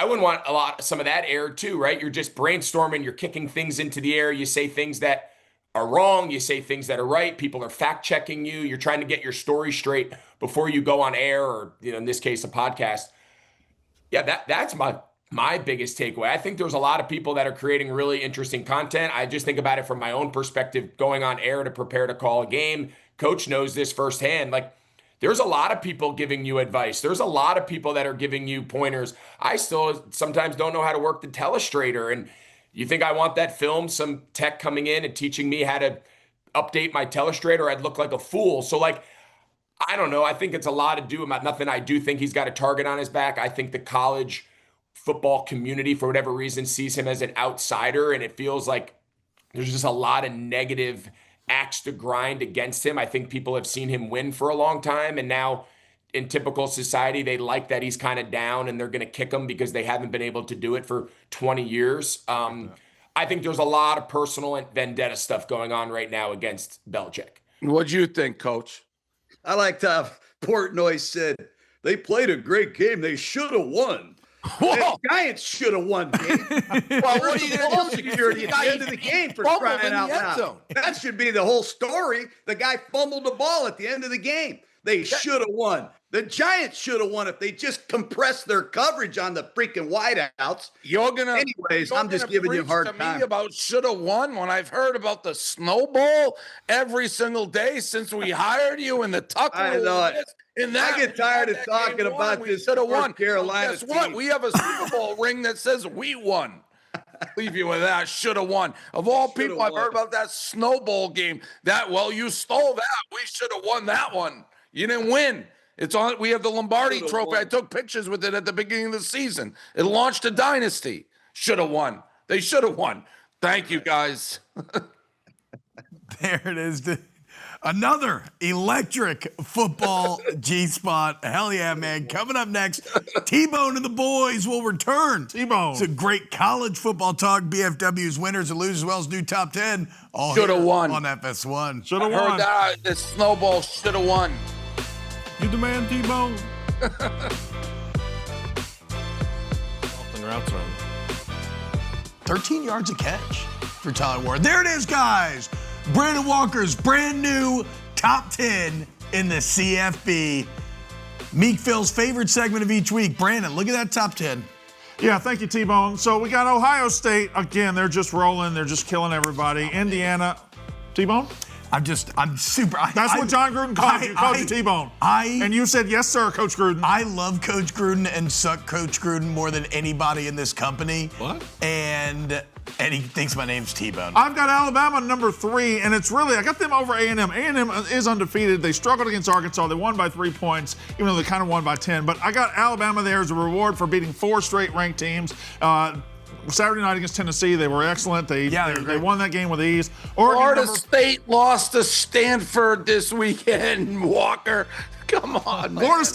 wouldn't want some of that aired too, right? You're just brainstorming, you're kicking things into the air, you say things that are wrong, you say things that are right, people are fact checking you, you're trying to get your story straight before you go on air, or in this case a podcast. Yeah, that's my biggest takeaway. I think there's a lot of people that are creating really interesting content. I just think about it from my own perspective, going on air to prepare to call a game. Coach knows this firsthand. There's a lot of people giving you advice. There's a lot of people that are giving you pointers. I still sometimes don't know how to work the telestrator, and you think I want that film, some tech coming in and teaching me how to update my telestrator? I'd look like a fool. So I don't know. I think it's a lot to do about nothing. I do think he's got a target on his back. I think the college football community, for whatever reason, sees him as an outsider, and it feels like there's just a lot of negative axe to grind against him. I think people have seen him win for a long time, and now in typical society, they like that he's kind of down and they're going to kick him because they haven't been able to do it for 20 years. I think there's a lot of personal and vendetta stuff going on right now against Belichick. What'd you think, Coach? I liked how Portnoy said they played a great game. They should have won. The Giants should have won, game. Well, what are you going to do? Security at the end of the game for crying out loud. That should be the whole story. The guy fumbled the ball at the end of the game. They should have won. The Giants should have won if they just compressed their coverage on the freaking wideouts. I'm just giving you a hard time. Me about should have won when I've heard about the snowball every single day since we hired you in the Tucker. I know it. I get tired of talking about this. Should have won. Carolina. Guess what? Team. We have a Super Bowl ring that says we won. Leave you with that. Should have won. Of all people, I've heard about that snowball game. You stole that. We should have won that one. You didn't win. It's on. We have the Lombardi Trophy. Won. I took pictures with it at the beginning of the season. It launched a dynasty. Should have won. They should have won. Thank you, guys. There it is. Another electric football G-spot. Hell yeah, man. Coming up next, T-Bone and the boys will return. T-Bone. It's a great college football talk. BFW's winners and losers, as well as new top 10. All should have won on FS1. Should have won. Heard that. The snowball should have won. You demand T-Bone. routes run. 13 yards a catch for Tyler Ward. There it is, guys. Brandon Walker's brand new top 10 in the CFB. Meek Phil's favorite segment of each week. Brandon, look at that top 10. Yeah, thank you, T-Bone. So we got Ohio State. Again, they're just rolling. They're just killing everybody. Indiana. T-Bone? I'm super. That's what John Gruden called you. He called you T-Bone. And you said, yes, sir, Coach Gruden. I love Coach Gruden and suck Coach Gruden more than anybody in this company. What? And he thinks my name's T-Bone. I've got Alabama number 3, and it's really, I got them over A&M. A&M is undefeated. They struggled against Arkansas. They won by 3 points, even though they kind of won by 10. But I got Alabama there as a reward for beating 4 straight ranked teams. Saturday night against Tennessee, they were excellent. They won that game with ease. Florida State lost to Stanford this weekend, Walker. Come on, man. Florida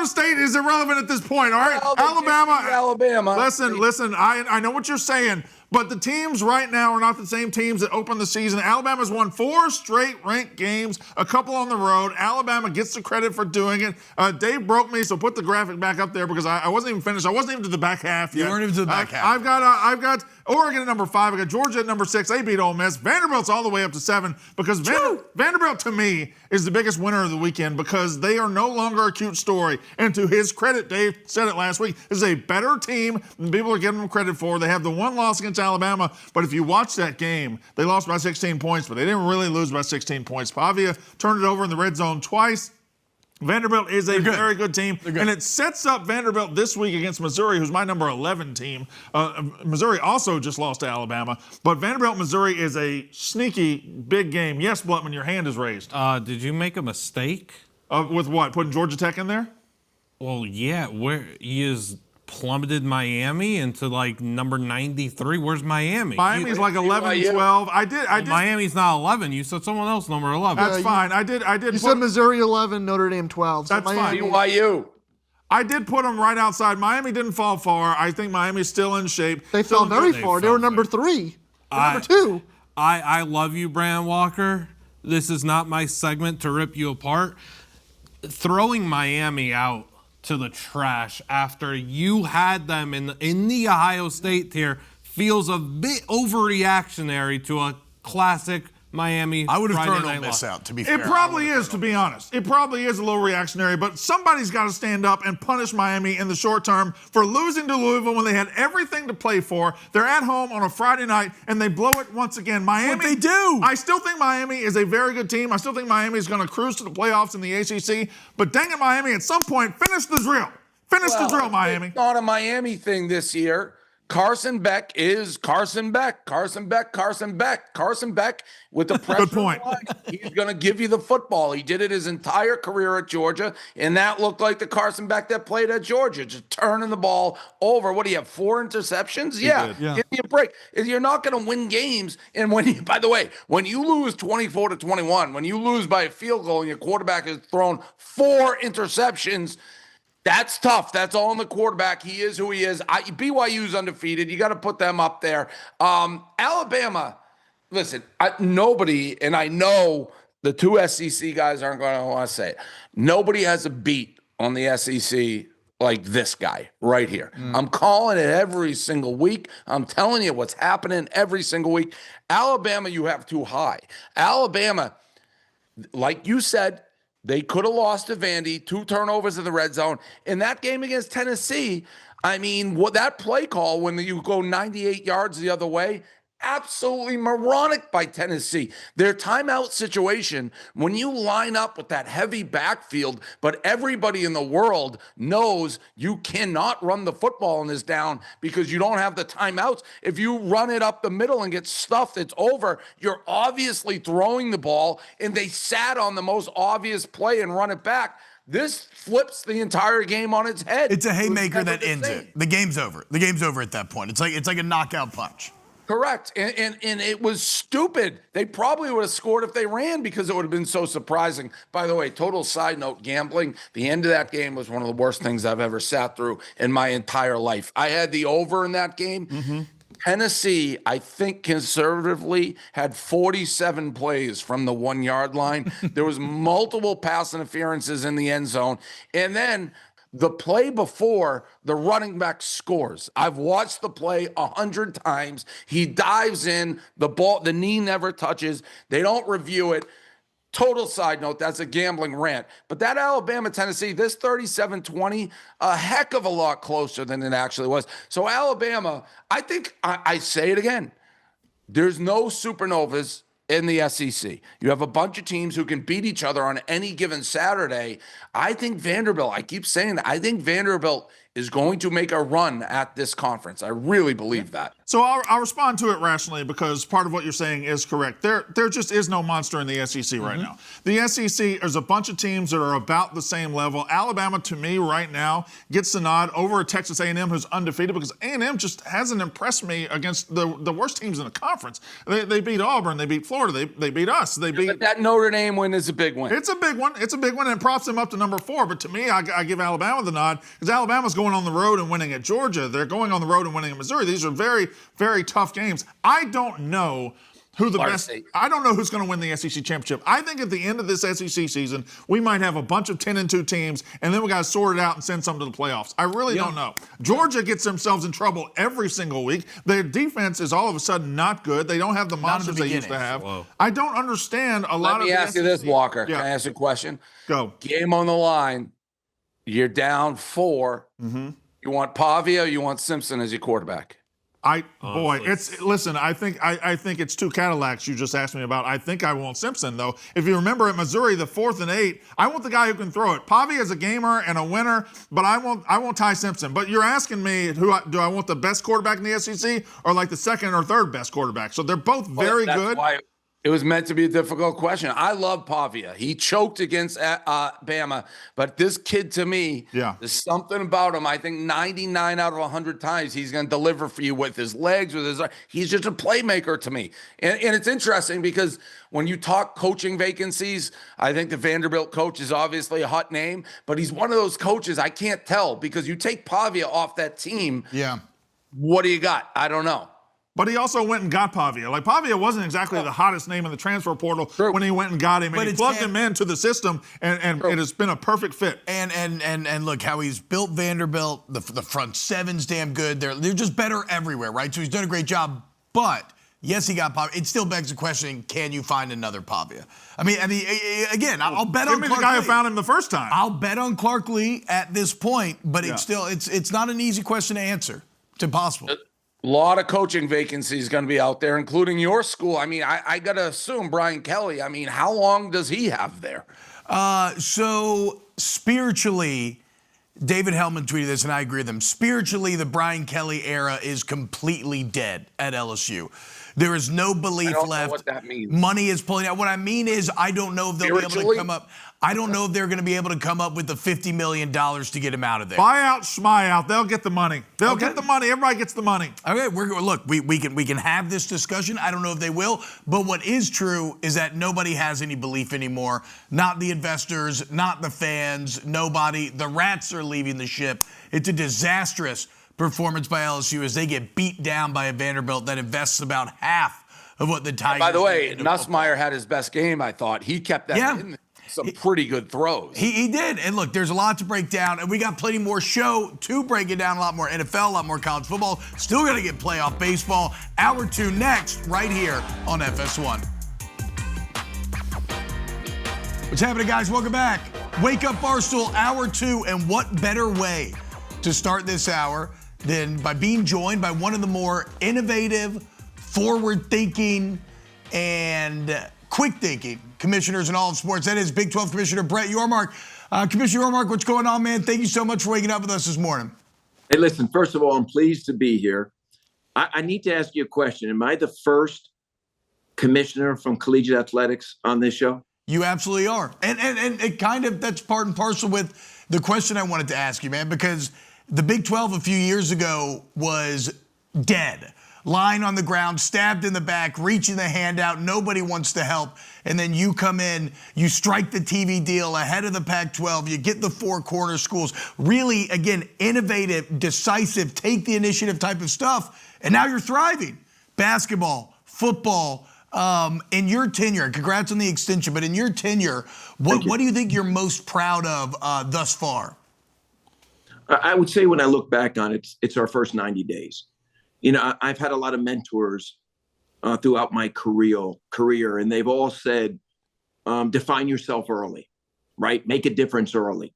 State is irrelevant at this point, all right? Well, Alabama. Listen, I know what you're saying, but the teams right now are not the same teams that opened the season. Alabama's won 4 straight ranked games, a couple on the road. Alabama gets the credit for doing it. Dave broke me, so put the graphic back up there because I wasn't even finished. I wasn't even to the back half yet. You weren't even to the back half. I've got Oregon at number 5. I got Georgia at number 6. They beat Ole Miss. Vanderbilt's all the way up to 7 because Vanderbilt, to me, is the biggest winner of the weekend because they are no longer a cute story. And to his credit, Dave said it last week, this is a better team than people are giving them credit for. They have the one loss against Alabama, but if you watch that game, they lost by 16 points, but they didn't really lose by 16 points. Pavia turned it over in the red zone twice. Vanderbilt is a very good team, and it sets up Vanderbilt this week against Missouri, who's my number 11 team. Missouri also just lost to Alabama, but Vanderbilt-Missouri is a sneaky big game. Yes, Bluttman, your hand is raised. Did you make a mistake? With what? Putting Georgia Tech in there? Well, yeah. Where he is plummeted Miami into like number 93. Where's Miami? Miami's like 11, 12. I did. Miami's not 11. You said someone else number 11. That's fine. I did. You said Missouri 11, Notre Dame 12. So that's fine. BYU. I did put them right outside. Miami didn't fall far. I think Miami's still in shape. They fell very far. They were number 3. Number 2. I love you, Brand Walker. This is not my segment to rip you apart. Throwing Miami out to the trash after you had them in the Ohio State tier feels a bit overreactionary to a classic Miami. I would have Friday thrown Ole Miss out, to be fair. It probably is, to be honest. It probably is a little reactionary, but somebody's got to stand up and punish Miami in the short term for losing to Louisville when they had everything to play for. They're at home on a Friday night, and they blow it once again. Miami, what they do. I still think Miami is a very good team. I still think Miami is going to cruise to the playoffs in the ACC, but dang it, Miami, at some point, finish the drill. Finish the drill, Miami. It's not a Miami thing this year. Carson Beck is Carson Beck. Carson Beck with the pressure. Good point. He's going to give you the football. He did it his entire career at Georgia, and that looked like the Carson Beck that played at Georgia, just turning the ball over. What do you have, 4 interceptions? Yeah. Give me a break. You're not going to win games. And by the way, when you lose 24-21, when you lose by a field goal and your quarterback has thrown 4 interceptions, that's tough. That's all in the quarterback. He is who he is. BYU's undefeated. You got to put them up there. Alabama, listen, nobody, and I know the 2 SEC guys aren't going to want to say it. Nobody has a beat on the SEC like this guy right here. I'm calling it every single week. I'm telling you what's happening every single week. Alabama, you have too high. Alabama, like you said, they could have lost to Vandy, 2 turnovers in the red zone. In that game against Tennessee, I mean, what that play call when you go 98 yards the other way, absolutely moronic by Tennessee. Their timeout situation, when you line up with that heavy backfield, but everybody in the world knows you cannot run the football in this down because you don't have the timeouts. If you run it up the middle and get stuffed, it's over. You're obviously throwing the ball, and they sat on the most obvious play and run it back. This flips the entire game on its head. It's a haymaker that ends it. The game's over. The game's over at that point. It's like a knockout punch. Correct. And it was stupid. They probably would have scored if they ran because it would have been so surprising. By the way, total side note, gambling, the end of that game was one of the worst things I've ever sat through in my entire life. I had the over in that game. Mm-hmm. Tennessee, I think conservatively, had 47 plays from the 1 yard line. There was multiple pass interferences in the end zone. And then the play before the running back scores. I've watched the play 100 times. He dives in, the knee never touches. They don't review it. Total side note, that's a gambling rant. But that Alabama-Tennessee, this 37-20, a heck of a lot closer than it actually was. So Alabama, I think, I say it again, there's no supernovas in the SEC. You have a bunch of teams who can beat each other on any given Saturday. I think Vanderbilt, I keep saying that, I think Vanderbilt is going to make a run at this conference. I really believe that. So I'll respond to it rationally because part of what you're saying is correct. There just is no monster in the SEC right now. The SEC, there's a bunch of teams that are about the same level. Alabama, to me, right now, gets the nod over Texas A&M, who's undefeated, because A&M just hasn't impressed me against the worst teams in the conference. They beat Auburn, they beat Florida, they beat us. But that Notre Dame win is a big win. It's a big one. It's a big one, and it props them up to number 4. But to me, I give Alabama the nod because Alabama's going on the road and winning at Georgia. They're going on the road and winning at Missouri. These are very, very tough games. I don't know who the best. I don't know who's going to win the SEC championship. I think at the end of this SEC season, we might have a bunch of 10-2 teams, and then we got to sort it out and send some to the playoffs. I really don't know. Georgia gets themselves in trouble every single week. Their defense is all of a sudden not good. They don't have the monsters they used to have. Whoa. I don't understand a lot of. Let me ask you this, Walker. Yeah. Can I ask you a question? Go. Game on the line. You're down 4. You want Pavia or you want Simpson as your quarterback? I think it's 2 Cadillacs you just asked me about. I think I want Simpson, though. If you remember at Missouri, the 4th and 8, I want the guy who can throw it. Pavia is a gamer and a winner, but I want Ty Simpson. But you're asking me do I want the best quarterback in the SEC or like the 2nd or 3rd best quarterback? So they're both very good. Why it was meant to be a difficult question. I love Pavia. He choked against Bama, but this kid to me, there's something about him. I think 99 out of 100 times he's going to deliver for you with his legs, with his. He's just a playmaker to me. And it's interesting because when you talk coaching vacancies, I think the Vanderbilt coach is obviously a hot name, but he's one of those coaches I can't tell because you take Pavia off that team. Yeah. What do you got? I don't know. But he also went and got Pavia. Like, Pavia wasn't exactly the hottest name in the transfer portal when he went and got him. And he plugged him into the system, and it has been a perfect fit. And look, how he's built Vanderbilt. The front seven's damn good. They're just better everywhere, right? So he's done a great job. But, yes, he got Pavia. It still begs the question, can you find another Pavia? I mean, again, I'll bet on Clark Lee. Give me the guy who found him the first time. I'll bet on Clark Lee at this point, but it's not an easy question to answer. It's impossible. A lot of coaching vacancies going to be out there, including your school. I mean, I got to assume Brian Kelly. I mean, how long does he have there? So spiritually, David Hellman tweeted this, and I agree with him. Spiritually, the Brian Kelly era is completely dead at LSU. There is no belief left. I don't know what that means. Money is pulling out. What I mean is, I don't know if they'll be able to come up. I don't know if they're going to be able to come up with the $50 million to get him out of there. Buy out, schmy out. They'll get the money. They'll get the money. Everybody gets the money. Okay, look, we can have this discussion. I don't know if they will, but what is true is that nobody has any belief anymore. Not the investors, not the fans, nobody. The rats are leaving the ship. It's a disastrous performance by LSU as they get beat down by a Vanderbilt that invests about half of what the Tigers. By the way, Nussmeier had his best game, I thought. He kept that in there. Some pretty good throws. He did. And look, there's a lot to break down, and we got plenty more show to break it down. A lot more NFL, a lot more college football. Still going to get playoff baseball. Hour 2 next, right here on FS1. What's happening, guys? Welcome back. Wake Up Barstool, Hour 2, and what better way to start this hour than by being joined by one of the more innovative, forward-thinking, and quick-thinking commissioners in all of sports. That is Big 12 Commissioner Brett Yormark. Commissioner Yormark, what's going on, man? Thank you so much for waking up with us this morning. Hey, listen, first of all, I'm pleased to be here. I need to ask you a question. Am I the first commissioner from collegiate athletics on this show? You absolutely are. And it kind of, that's part and parcel with the question I wanted to ask you, man, because the Big 12 a few years ago was dead. Lying on the ground, stabbed in the back, reaching the hand out. Nobody wants to help. And then you come in, you strike the TV deal ahead of the Pac-12. You get the 4 corner schools. Really, again, innovative, decisive, take the initiative type of stuff. And now you're thriving. Basketball, football. In your tenure, congrats on the extension, but in your tenure, what do you think you're most proud of thus far? I would say when I look back on it, it's our first 90 days. I've had a lot of mentors throughout my career, and they've all said, define yourself early, right? Make a difference early.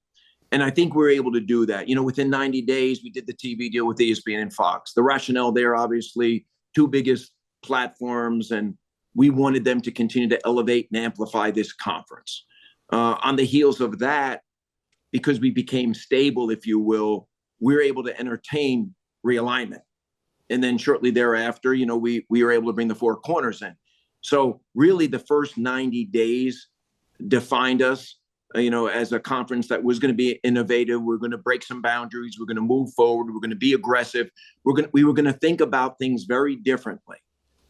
And I think we're able to do that. Within 90 days, we did the TV deal with ESPN and Fox. The rationale there, obviously, two biggest platforms, and we wanted them to continue to elevate and amplify this conference. On the heels of that, because we became stable, if you will, we were able to entertain realignment. And then shortly thereafter, we were able to bring the four corners in. So really the first 90 days defined us, as a conference that was going to be innovative. We're going to break some boundaries. We're going to move forward. We're going to be aggressive. We were going to think about things very differently.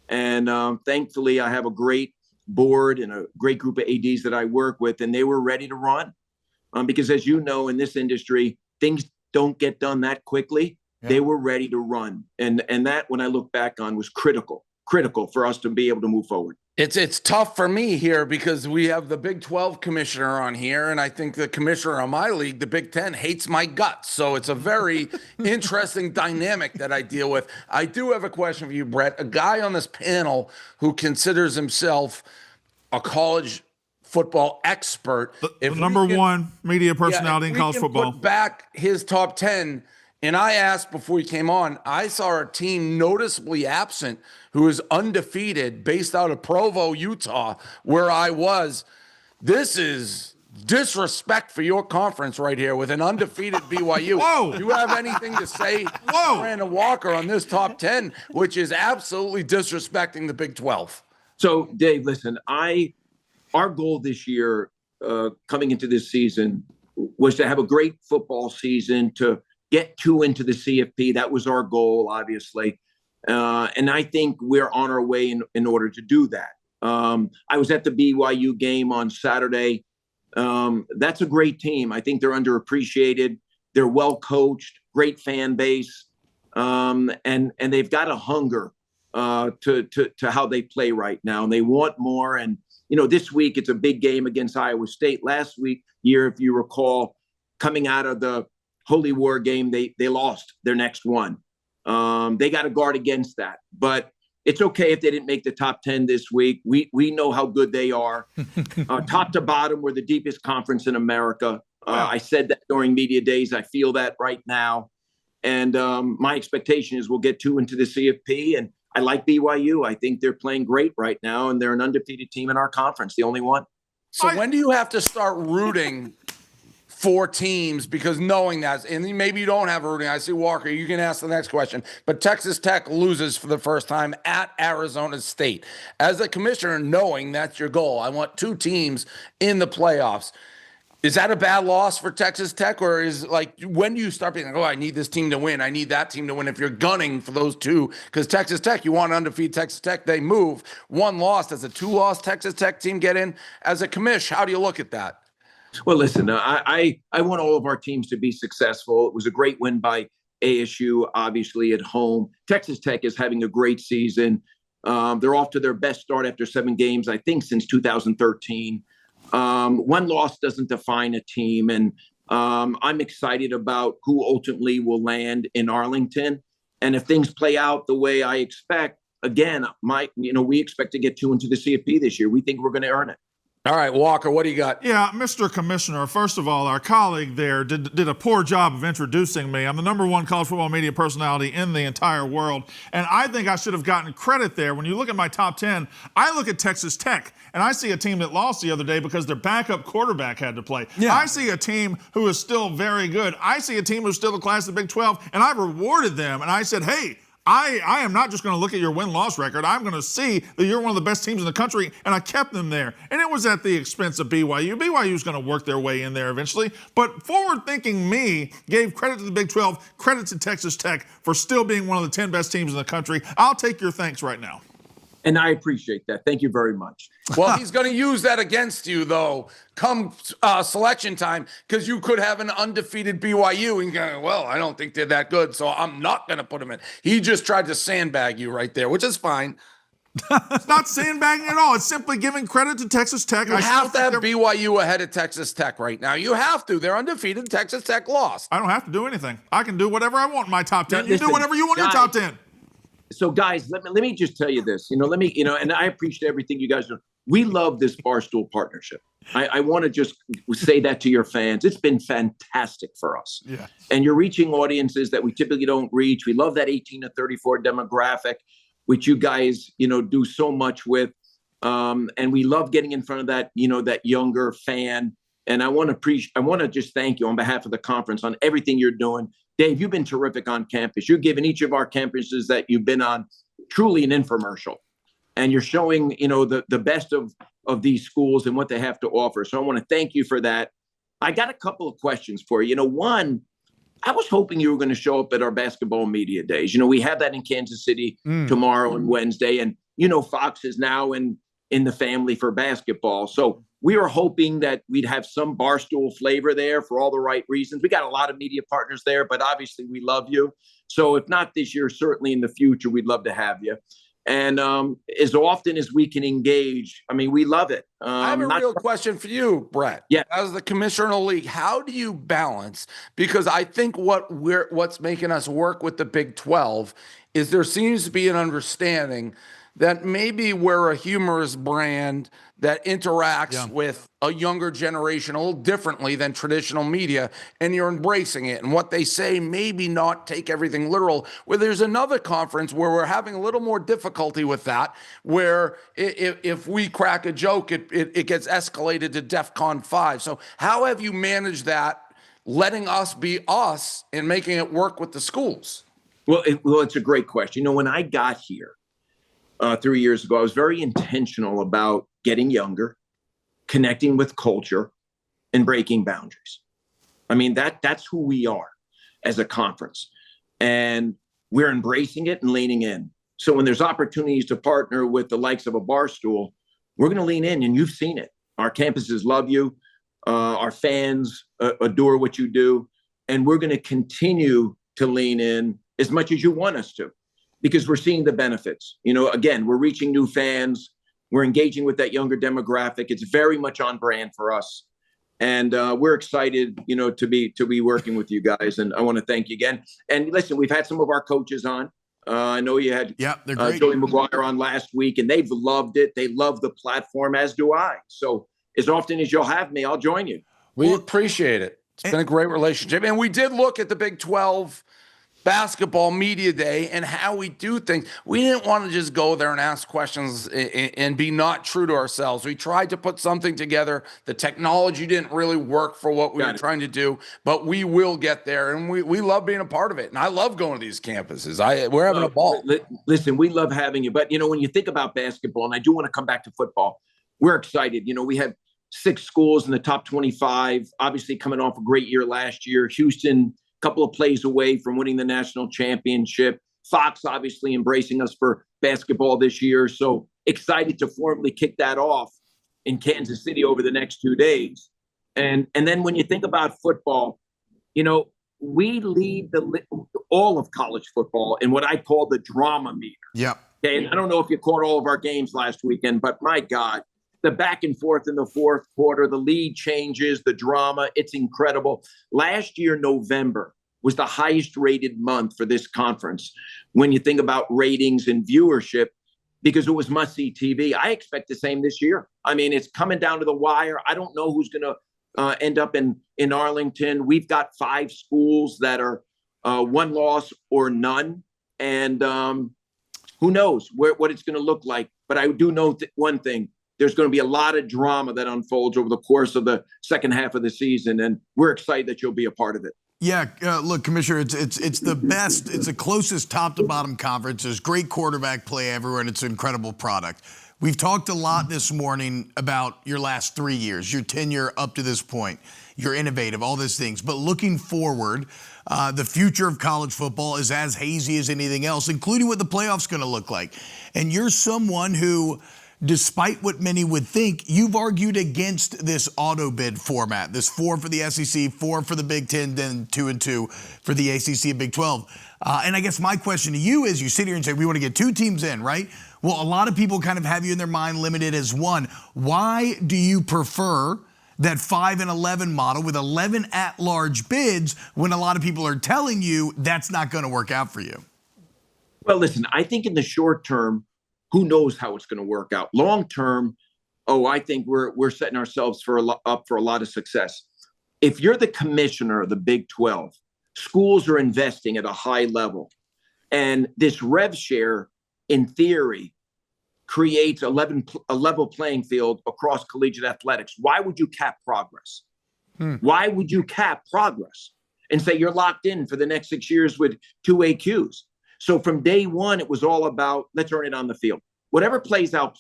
And thankfully, I have a great board and a great group of ADs that I work with, and they were ready to run. Because as you know, in this industry, things don't get done that quickly. Yeah. They were ready to run. And that, when I look back on, was critical for us to be able to move forward. It's tough for me here because we have the Big 12 commissioner on here, and I think the commissioner of my league, the Big 10, hates my guts. So it's a very interesting dynamic that I deal with. I do have a question for you, Brett. A guy on this panel who considers himself a college football expert. The number one media personality in college football. Put back his top 10. And I asked before he came on, I saw a team noticeably absent who is undefeated based out of Provo, Utah, where I was. This is disrespect for your conference right here with an undefeated BYU. Whoa. Do you have anything to say, Brandon Walker, on this top 10, which is absolutely disrespecting the Big 12? So, Dave, listen, our goal this year, coming into this season, was to have a great football season, to get 2 into the CFP. That was our goal, obviously. And I think we're on our way in order to do that. I was at the BYU game on Saturday. That's a great team. I think they're underappreciated. They're well coached, great fan base. And they've got a hunger to how they play right now. And they want more. And, this week it's a big game against Iowa State. Last year, if you recall, coming out of the Holy War game, they lost their next one. They got to guard against that, but it's okay if they didn't make the top 10 this week. We know how good they are. Top to bottom, we're the deepest conference in America. I said that during media days. I feel that right now. And my expectation is we'll get 2 into the CFP. And I like BYU. I think they're playing great right now, and they're an undefeated team in our conference, the only one. So when do you have to start rooting for teams? Because knowing that, and maybe you don't have rooting. I see Walker, you can ask the next question. But Texas Tech loses for the first time at Arizona State. As a commissioner, knowing that's your goal, I want 2 teams in the playoffs. Is that a bad loss for Texas Tech? Or is, when do you start being like, I need this team to win, I need that team to win, if you're gunning for those 2? Because Texas Tech, you want to undefeat Texas Tech, they move. 1 loss, does a 2-loss Texas Tech team get in? As a commish, how do you look at that? Well, listen, I want all of our teams to be successful. It was a great win by ASU, obviously, at home. Texas Tech is having a great season. They're off to their best start after 7 games, I think, since 2013. 1 loss doesn't define a team. And I'm excited about who ultimately will land in Arlington. And if things play out the way I expect, again, we expect to get 2 into the CFP this year. We think we're going to earn it. All right, Walker, what do you got? Yeah, Mr. Commissioner, first of all, our colleague there did a poor job of introducing me. I'm the number 1 college football media personality in the entire world, and I think I should have gotten credit there. When you look at my top 10, I look at Texas Tech, and I see a team that lost the other day because their backup quarterback had to play. Yeah. I see a team who is still very good. I see a team who's still a class of the Big 12, and I rewarded them, and I said, hey, I am not just going to look at your win-loss record. I'm going to see that you're one of the best teams in the country, and I kept them there. And it was at the expense of BYU. BYU is going to work their way in there eventually. But forward-thinking me gave credit to the Big 12, credit to Texas Tech for still being one of the 10 best teams in the country. I'll take your thanks right now. And I appreciate that. Thank you very much. Well, he's going to use that against you, though, come selection time, because you could have an undefeated BYU and go, well, I don't think they're that good, so I'm not going to put them in. He just tried to sandbag you right there, which is fine. It's not sandbagging at all. It's simply giving credit to Texas Tech. You have to have BYU ahead of Texas Tech right now. You have to. They're undefeated. Texas Tech lost. I don't have to do anything. I can do whatever I want in my top 10. Now, You do whatever you want in your top 10. So, guys, let me just tell you this. And I appreciate everything you guys do. We love this Barstool partnership. I want to just say that to your fans. It's been fantastic for us. Yeah. And you're reaching audiences that we typically don't reach. We love that 18 to 34 demographic, which you guys, do so much with. And we love getting in front of that, that younger fan. And I want to just thank you on behalf of the conference on everything you're doing. Dave, you've been terrific on campus. You're giving each of our campuses that you've been on truly an infomercial. And you're showing, the best of these schools and what they have to offer. So I want to thank you for that. I got a couple of questions for you. One, I was hoping you were going to show up at our basketball media days. We have that in Kansas City tomorrow and Wednesday. And, Fox is now in the family for basketball. So we were hoping that we'd have some Barstool flavor there for all the right reasons. We got a lot of media partners there, but obviously we love you. So if not this year, certainly in the future, we'd love to have you. And as often as we can engage, we love it. I have a real question for you, Brett. Yeah. As the commissioner of the league, how do you balance? Because I think what's making us work with the Big 12 is there seems to be an understanding that maybe we're a humorous brand that interacts with a younger generation a little differently than traditional media, and you're embracing it. And what they say, maybe not take everything literal, where there's another conference where we're having a little more difficulty with that, where if we crack a joke, it gets escalated to DEFCON 5. So how have you managed that, letting us be us and making it work with the schools? Well, it's a great question. When I got here 3 years ago, I was very intentional about getting younger, connecting with culture, and breaking boundaries. That's who we are as a conference. And we're embracing it and leaning in. So when there's opportunities to partner with the likes of a Barstool, we're going to lean in, and you've seen it. Our campuses love you. Our fans adore what you do. And we're going to continue to lean in as much as you want us to, because we're seeing the benefits. Again, we're reaching new fans. We're engaging with that younger demographic. It's very much on brand for us. And we're excited, to be working with you guys. And I want to thank you again. And listen, we've had some of our coaches on. I know you had they're great. Joey McGuire on last week, and they've loved it. They love the platform, as do I. So as often as you'll have me, I'll join you. We appreciate it. It's been a great relationship. And we did look at the Big 12 basketball media day and how we do things. We didn't want to just go there and ask questions and be not true to ourselves. We tried to put something together. The technology didn't really work for what we were trying to do, but we will get there, and we love being a part of it. And I love going to these campuses. We're having a ball. Listen, we love having you. But, when you think about basketball, and I do want to come back to football, we're excited. We have 6 schools in the top 25, obviously coming off a great year last year. Houston, couple of plays away from winning the national championship. Fox obviously embracing us for basketball this year. So excited to formally kick that off in Kansas City over the next 2 days. And then when you think about football, we lead all of college football in what I call the drama meter. Yep. Okay, and I don't know if you caught all of our games last weekend, but my God, the back and forth in the fourth quarter, the lead changes, the drama, it's incredible. Last year, November was the highest rated month for this conference when you think about ratings and viewership, because it was must-see TV. I expect the same this year. It's coming down to the wire. I don't know who's going to end up in Arlington. We've got 5 schools that are 1 loss or none. And who knows what it's going to look like. But I do know one thing. There's going to be a lot of drama that unfolds over the course of the second half of the season, and we're excited that you'll be a part of it. Yeah, look, Commissioner, it's the best. It's the closest top to bottom conference. There's great quarterback play everywhere, and it's an incredible product. We've talked a lot this morning about your last 3 years, your tenure up to this point. You're innovative, all these things. But looking forward, the future of college football is as hazy as anything else, including what the playoffs going to look like. And you're someone who, despite what many would think, you've argued against this auto bid format, this 4 for the SEC, 4 for the Big Ten, then 2 and 2 for the ACC and Big 12. And I guess my question to you is, you sit here and say, we want to get 2 teams in, right? Well, a lot of people kind of have you in their mind limited as one. Why do you prefer that 5 and 11 model with 11 at-large bids when a lot of people are telling you that's not going to work out for you? Well, listen, I think in the short term, who knows how it's going to work out. Long term, I think we're setting ourselves up for a lot of success. If you're the commissioner of the Big 12, schools are investing at a high level, and this rev share, in theory, creates a level playing field across collegiate athletics. Why would you cap progress? Why would you cap progress and say you're locked in for the next 6 years with 2 AQs? So from day one, it was all about let's earn it on the field. Whatever plays out,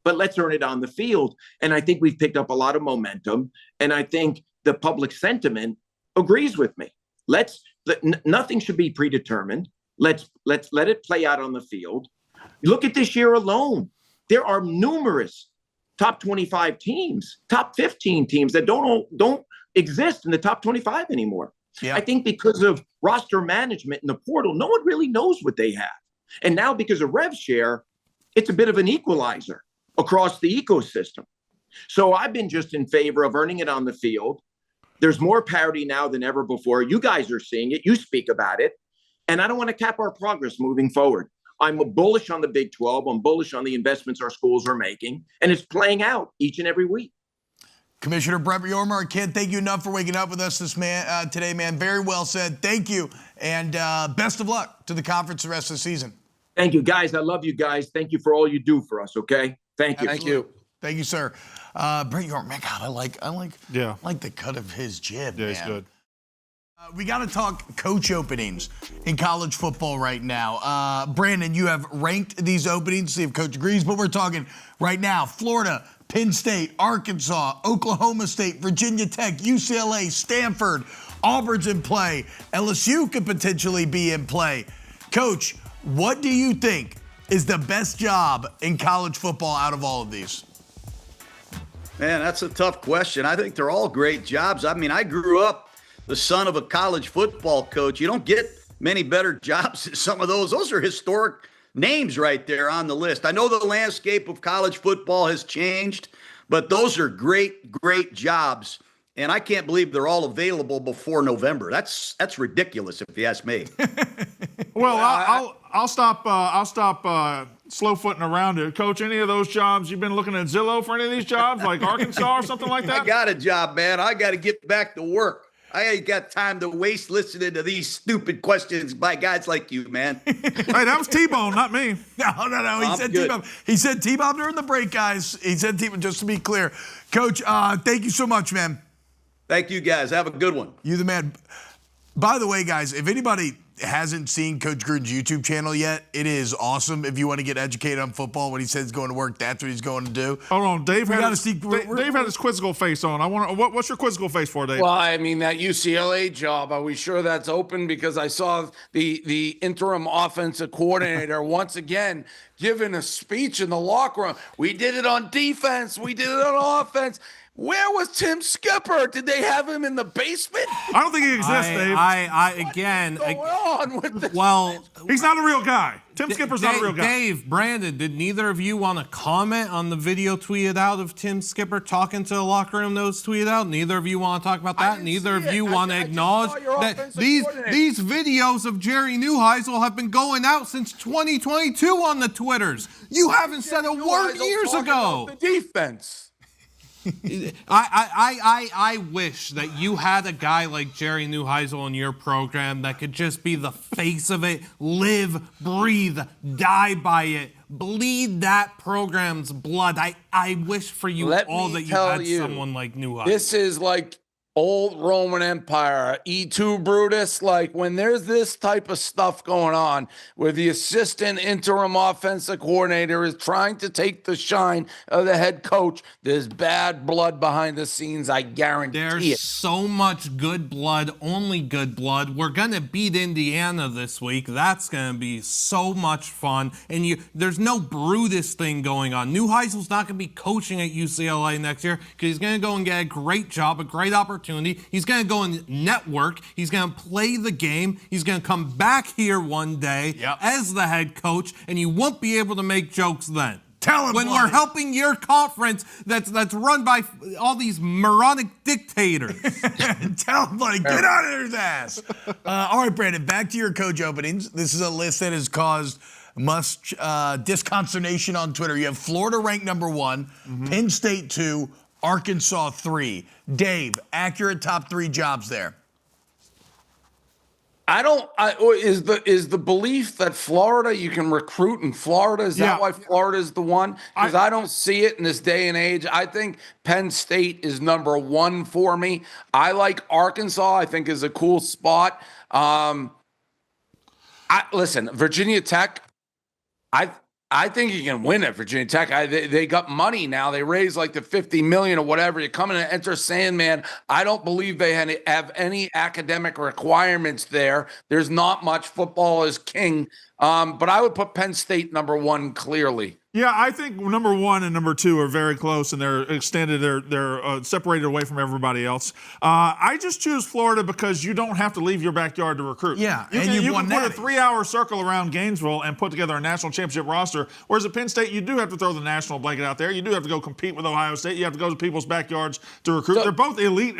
but let's earn it on the field. And I think we've picked up a lot of momentum. And I think the public sentiment agrees with me. Nothing should be predetermined. Let's let it play out on the field. Look at this year alone. There are numerous top 25 teams, top 15 teams that don't exist in the top 25 anymore. Yeah. I think because of roster management in the portal, no one really knows what they have. And now because of rev share, it's a bit of an equalizer across the ecosystem. So I've been just in favor of earning it on the field. There's more parity now than ever before. You guys are seeing it. You speak about it. And I don't want to cap our progress moving forward. I'm bullish on the Big 12. I'm bullish on the investments our schools are making. And it's playing out each and every week. Commissioner Brett Yormark, can't thank you enough for waking up with us today, man. Very well said. Thank you. And best of luck to the conference the rest of the season. Thank you, guys. I love you guys. Thank you for all you do for us, okay? Thank you. Thank you. Thank you, sir. Brett Yormark, man, God, I like the cut of his jib, yeah, man. He's good. We got to talk coach openings in college football right now. Brandon, you have ranked these openings, see if Coach agrees, but we're talking right now. Florida, Penn State, Arkansas, Oklahoma State, Virginia Tech, UCLA, Stanford, Auburn's in play. LSU could potentially be in play. Coach, what do you think is the best job in college football out of all of these? Man, that's a tough question. I think they're all great jobs. I mean, I grew up the son of a college football coach. You don't get many better jobs than some of those. Those are historic names right there on the list. I know the landscape of college football has changed, but those are great, great jobs. And I can't believe they're all available before November. That's ridiculous, if you ask me. Well, I'll stop slow-footing around it. Coach, any of those jobs, you've been looking at Zillow for any of these jobs, like Arkansas or something like that? I got a job, man. I got to get back to work. I ain't got time to waste listening to these stupid questions by guys like you, man. Hey, that was T-Bone, not me. No. He said T-Bone. He said T-Bone during the break, guys. He said T-Bone, just to be clear. Coach, thank you so much, man. Thank you, guys. Have a good one. You the man. By the way, guys, if anybody hasn't seen Coach Gruden's YouTube channel yet, it is awesome. If you want to get educated on football, when he says he's going to work, that's what he's going to do. Hold on, Dave had his quizzical face on. What's your quizzical face for, Dave? Well, I mean, that UCLA job, are we sure that's open? Because I saw the interim offensive coordinator once again giving a speech in the locker room. We did it on defense. We did it on offense. Where was Tim Skipper? Did they have him in the basement? I don't think he exists, Dave. He's not a real guy. Tim Skipper's not a real guy. Dave, Brandon, did neither of you want to comment on the video tweeted out of Tim Skipper talking to the locker room that was tweeted out? Neither of you want to talk about that? Neither of you want to acknowledge that these videos of Jerry Neuheisel have been going out since 2022 on the Twitters. You haven't said a word years ago. The defense. I wish that you had a guy like Jerry Neuheisel in your program that could just be the face of it, live, breathe, die by it, bleed that program's blood. I wish for you that you had someone like Neuheisel. This is like old Roman Empire, E2 Brutus. Like when there's this type of stuff going on where the assistant interim offensive coordinator is trying to take the shine of the head coach, there's bad blood behind the scenes. I guarantee there's it. So much good blood, only good blood. We're going to beat Indiana this week. That's going to be so much fun. And there's no Brutus thing going on. Neuheisel's not going to be coaching at UCLA next year because he's going to go and get a great job, a great opportunity opportunity. He's going to go and network. He's going to play the game. He's going to come back here one day as the head coach, and you won't be able to make jokes then. Tell him when Bloody. we're helping your conference that's run by all these moronic dictators. Tell him, Bloody, get out of his ass. All right, Brandon, back to your coach openings. This is a list that has caused much disconsternation on Twitter. You have Florida ranked number 1, Penn State 2, Arkansas 3. Dave, accurate top 3 jobs there. Is the belief that Florida, you can recruit in Florida? Is that why Florida is the one? Because I don't see it in this day and age. I think Penn State is number 1 for me. I like Arkansas. I think is a cool spot. Listen, Virginia Tech. I think you can win at Virginia Tech. They got money now. They raised like the $50 million or whatever. You come in and enter Sandman. I don't believe they have any academic requirements there. There's not much. Football is king. But I would put Penn State number 1 clearly. Yeah, I think number 1 and number 2 are very close, and they're extended. They're separated away from everybody else. I just choose Florida because you don't have to leave your backyard to recruit. Yeah, you can put a 3-hour circle around Gainesville and put together a national championship roster. Whereas at Penn State, you do have to throw the national blanket out there. You do have to go compete with Ohio State. You have to go to people's backyards to recruit. They're both elite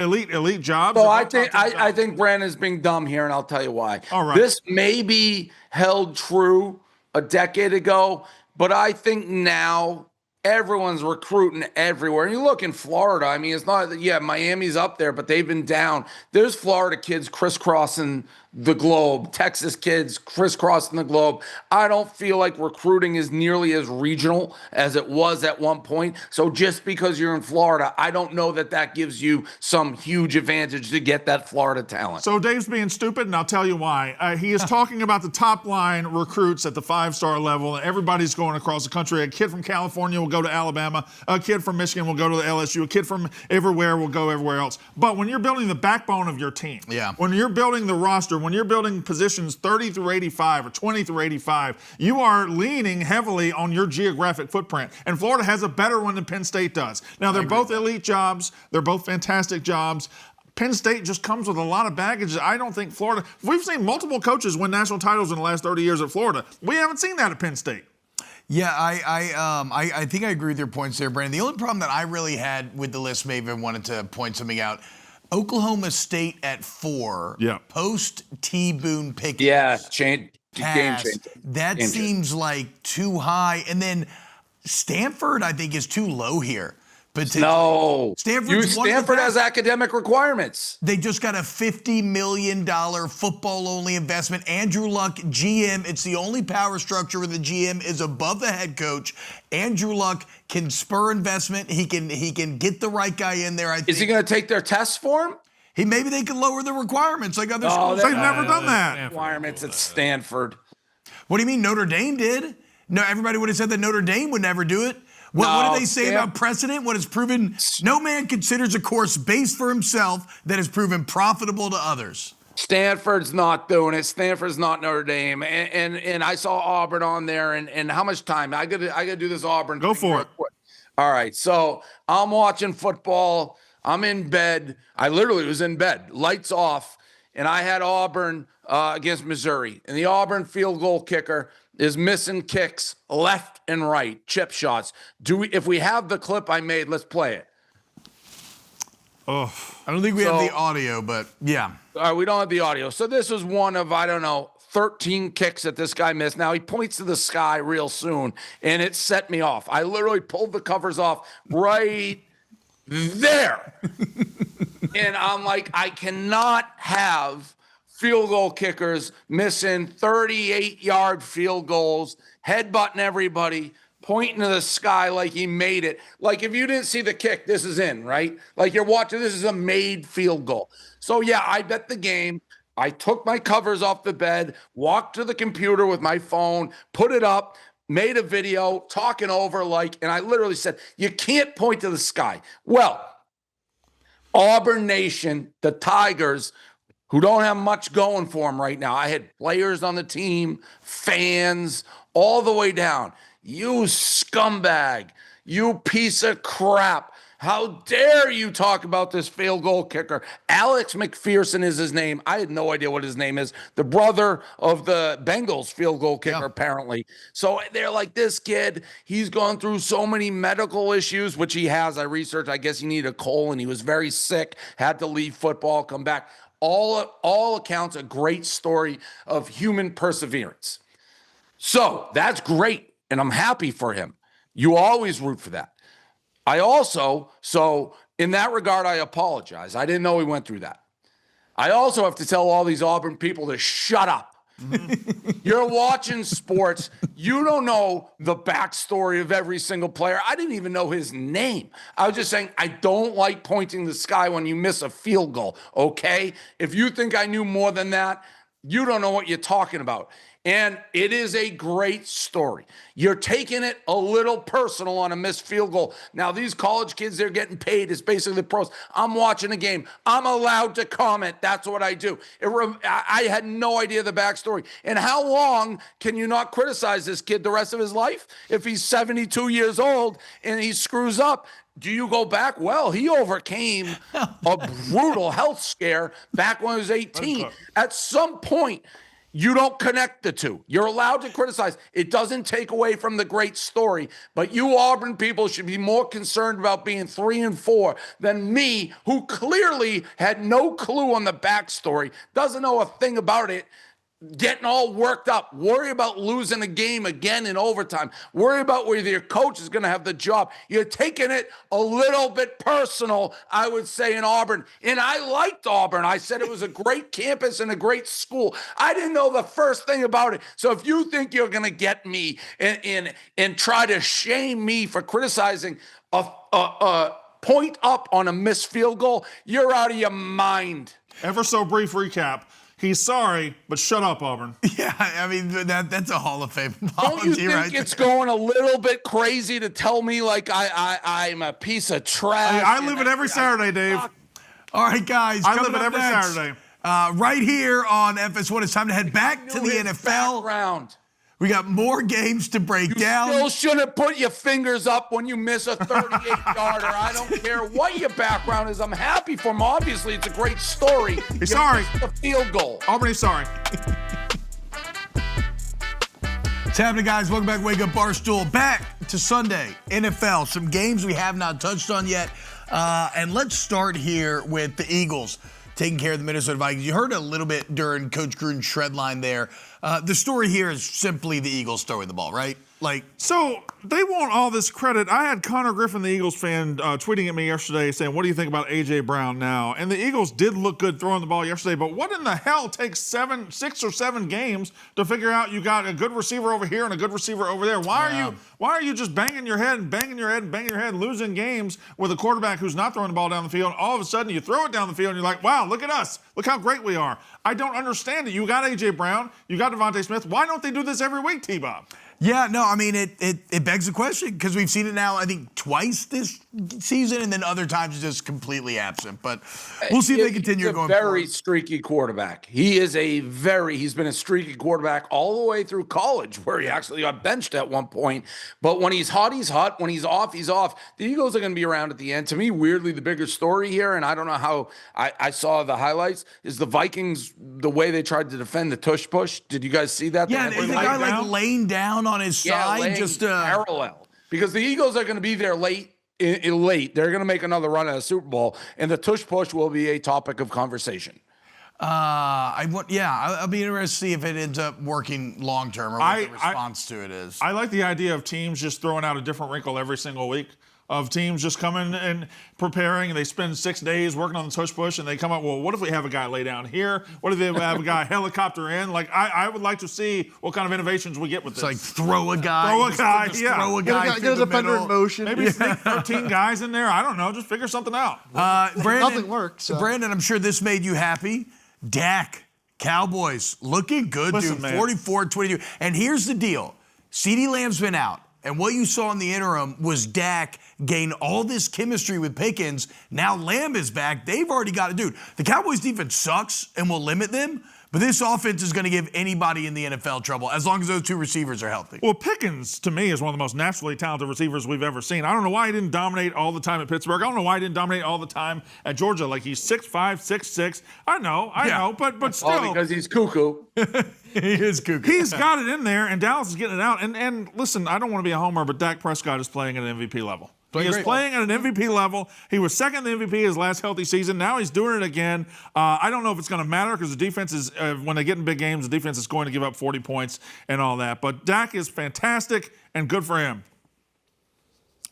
jobs. So I think Brandon's being dumb here, and I'll tell you why. All right. This may be held true a decade ago, but I think now everyone's recruiting everywhere. And you look in Florida, I mean, it's not, Miami's up there, but they've been down. There's Florida kids crisscrossing the globe, Texas kids crisscrossing the globe. I don't feel like recruiting is nearly as regional as it was at one point. So just because you're in Florida, I don't know that gives you some huge advantage to get that Florida talent. So Dave's being stupid, and I'll tell you why. He is talking about the top line recruits at the 5-star level, and everybody's going across the country. A kid from California will go to Alabama. A kid from Michigan will go to the LSU. A kid from everywhere will go everywhere else. But when you're building the backbone of your team, when you're building the roster, when you're building positions 30 through 85 or 20 through 85, you are leaning heavily on your geographic footprint. And Florida has a better one than Penn State does. Now, they're both elite jobs. They're both fantastic jobs. Penn State just comes with a lot of baggage. I don't think Florida – we've seen multiple coaches win national titles in the last 30 years at Florida. We haven't seen that at Penn State. Yeah, I think I agree with your points there, Brandon. The only problem that I really had with the list, maybe I wanted to point something out – Oklahoma State at 4, post T. Boone Pickett. Yeah, game changer. That seems like too high. And then Stanford, I think, is too low here. No. Stanford has academic requirements. They just got a $50 million football-only investment. Andrew Luck, GM. It's the only power structure where the GM is above the head coach. Andrew Luck can spur investment. He can get the right guy in there. I think. Is he going to take their tests for him? Maybe they could lower the requirements like other schools. They've never done that. Requirements at Stanford. What do you mean Notre Dame did? No, everybody would have said that Notre Dame would never do it. What do they say about precedent? What is proven? No man considers a course based for himself that has proven profitable to others. Stanford's not doing it. Stanford's not Notre Dame. And I saw Auburn on there. And how much time? I gotta do this Auburn. Go for it. All right. So I'm watching football. I'm in bed. I literally was in bed, lights off, and I had Auburn against Missouri. And the Auburn field goal kicker is missing kicks left and right, chip shots. If we have the clip I made, let's play it. Oh, I don't think we have the audio, but yeah. We don't have the audio. So this was one of, 13 kicks that this guy missed. Now he points to the sky real soon, and it set me off. I literally pulled the covers off right there. And I'm like, I cannot have field goal kickers missing 38-yard field goals, headbutting everybody, pointing to the sky like he made it. Like, if you didn't see the kick, this is in, right? Like, you're watching, this is a made field goal. So, yeah, I bet the game. I took my covers off the bed, walked to the computer with my phone, put it up, made a video, talking over and I literally said, you can't point to the sky. Well, Auburn Nation, the Tigers, who don't have much going for them right now. I had players on the team, fans, all the way down. You scumbag, you piece of crap, How dare you talk about this field goal kicker? Alex McPherson is his name. I had no idea what his name is. The brother of the Bengals field goal kicker, apparently. So they're like, this kid, he's gone through so many medical issues, which he has. I researched. I guess he needed a colon. He was very sick, had to leave football, come back. All accounts, a great story of human perseverance. So that's great, and I'm happy for him. You always root for that. So in that regard, I apologize. I didn't know he went through that. I also have to tell all these Auburn people to shut up. You're watching sports. You don't know the backstory of every single player. I didn't even know his name. I was just saying, I don't like pointing the sky when you miss a field goal, okay? If you think I knew more than that, you don't know what you're talking about. And it is a great story. You're taking it a little personal on a missed field goal. Now, these college kids, they're getting paid. It's basically the pros. I'm watching a game. I'm allowed to comment. That's what I do. I had no idea the backstory. And how long can you not criticize this kid the rest of his life? If he's 72 years old and he screws up, do you go back? Well, he overcame a brutal health scare back when he was 18. At some point, you don't connect the two. You're allowed to criticize. It doesn't take away from the great story, but you Auburn people should be more concerned about being 3-4 than me, who clearly had no clue on the backstory, doesn't know a thing about it, getting all worked up, worry about losing a game again in overtime, worry about whether your coach is going to have the job. You're taking it a little bit personal, I would say, in Auburn. And I liked Auburn. I said it was a great campus and a great school. I didn't know the first thing about it. So if you think you're going to get me and try to shame me for criticizing a point up on a missed field goal, you're out of your mind. Ever so brief recap. He's sorry, but shut up, Auburn. Yeah, I mean, that's a Hall of Fame apology. Don't you think it's going a little bit crazy to tell me like I'm a piece of trash? Hey, I live it every Saturday, Dave. All right, guys. I live it every Saturday. Right here on FS1, it's time to head back to the NFL. Round. We got more games to break down. You still shouldn't put your fingers up when you miss a 38-yarder. I don't care what your background is. I'm happy for him. Obviously, it's a great story. He's sorry. The field goal. Auburn, he's sorry. What's happening, guys? Welcome back, Wake Up Barstool. Back to Sunday, NFL. Some games we have not touched on yet. And let's start here with the Eagles taking care of the Minnesota Vikings. You heard a little bit during Coach Gruden's shred line there. The story here is simply the Eagles throwing the ball, right? So they want all this credit. I had Connor Griffin, the Eagles fan, tweeting at me yesterday saying, what do you think about A.J. Brown now? And the Eagles did look good throwing the ball yesterday, but what in the hell takes 6 or 7 games to figure out you got a good receiver over here and a good receiver over there? Why are you just banging your head and banging your head and banging your head, losing games with a quarterback who's not throwing the ball down the field? All of a sudden you throw it down the field and you're like, wow, look at us. Look how great we are. I don't understand it. You got A.J. Brown. You got Devontae Smith. Why don't they do this every week, T-Bob? Yeah, no, I mean, it begs the question because we've seen it now, I think, twice this season, and then other times it's just completely absent. But we'll see if they continue going forward. He's a very streaky quarterback. He's been a streaky quarterback all the way through college, where he actually got benched at one point. But when he's hot, he's hot. When he's off, he's off. The Eagles are going to be around at the end. To me, weirdly, the bigger story here, and I don't know how I saw the highlights, is the Vikings, the way they tried to defend the tush push. Did you guys see that? Yeah, the guy laying down on his side, just parallel, because the Eagles are going to be there late. They're going to make another run at a Super Bowl, and the tush push will be a topic of conversation. I'll be interested to see if it ends up working long term or what the response to it is. I like the idea of teams just throwing out a different wrinkle every single week. Of teams just coming and preparing, and they spend 6 days working on the tush push, and they come up, well, what if we have a guy lay down here? What if they have a guy helicopter in? I would like to see what kind of innovations we get with this. It's like throw a guy. Throw a guy Get a defender in motion. Maybe sneak 13 guys in there. I don't know. Just figure something out. Brandon, nothing works. So. Brandon, I'm sure this made you happy. Dak, Cowboys, looking good, dude. 44-22. And here's the deal. CeeDee Lamb's been out. And what you saw in the interim was Dak gain all this chemistry with Pickens. Now Lamb is back. They've already got a dude. The Cowboys defense sucks and will limit them, But this offense is going to give anybody in the NFL trouble as long as those two receivers are healthy. Well, Pickens, to me, is one of the most naturally talented receivers we've ever seen. I don't know why he didn't dominate all the time at Pittsburgh. I don't know why he didn't dominate all the time at Georgia. Like, he's 6'5", 6'6". I know, but still. All because he's cuckoo. He is cuckoo. He's got it in there, and Dallas is getting it out. And listen, I don't want to be a homer, but Dak Prescott is playing at an MVP level. He is playing at an MVP level. He was second in the MVP his last healthy season. Now he's doing it again. I don't know if it's going to matter because the defense is, when they get in big games, the defense is going to give up 40 points and all that. But Dak is fantastic and good for him.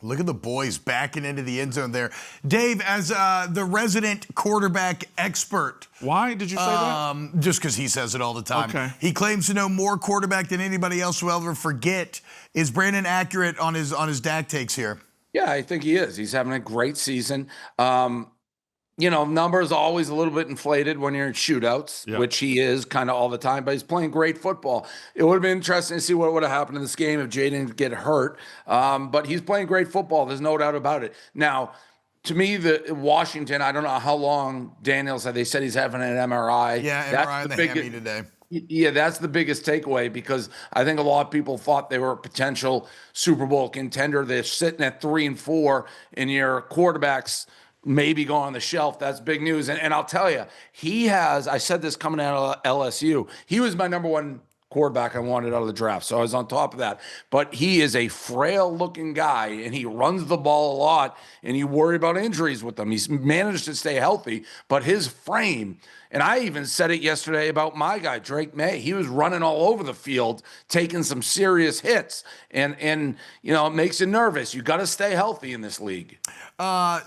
Look at the boys backing into the end zone there. Dave, as the resident quarterback expert. Why did you say that? Just because he says it all the time. Okay. He claims to know more quarterback than anybody else will ever forget. Is Brandon accurate on his Dak takes here? Yeah, I think he is. He's having a great season. Numbers always a little bit inflated when you're in shootouts, which he is kind of all the time, but he's playing great football. It would have been interesting to see what would have happened in this game if Jay didn't get hurt. But he's playing great football. There's no doubt about it. Now, to me, the Washington, I don't know how long Daniel said. They said he's having an MRI. Yeah, MRI in the hammy today. Yeah, that's the biggest takeaway because I think a lot of people thought they were a potential Super Bowl contender. They're sitting at 3-4, and your quarterbacks maybe go on the shelf. That's big news. And I'll tell you, I said this coming out of LSU, he was my number one quarterback I wanted out of the draft. So I was on top of that. But he is a frail-looking guy, and he runs the ball a lot, and you worry about injuries with him. He's managed to stay healthy, but his frame, and I even said it yesterday about my guy, Drake May. He was running all over the field, taking some serious hits, and it makes you nervous. You got to stay healthy in this league.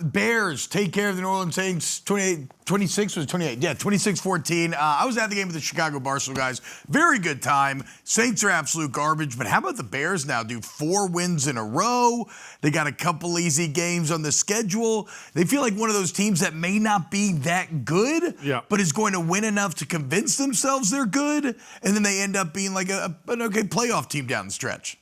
Bears take care of the New Orleans Saints 26 was 28. Yeah, 26-14. I was at the game with the Chicago Barstool guys. Very good time. Saints are absolute garbage, but how about the Bears now? Do 4 wins in a row. They got a couple easy games on the schedule. They feel like one of those teams that may not be that good, but is going to win enough to convince themselves they're good, and then they end up being like an okay playoff team down the stretch.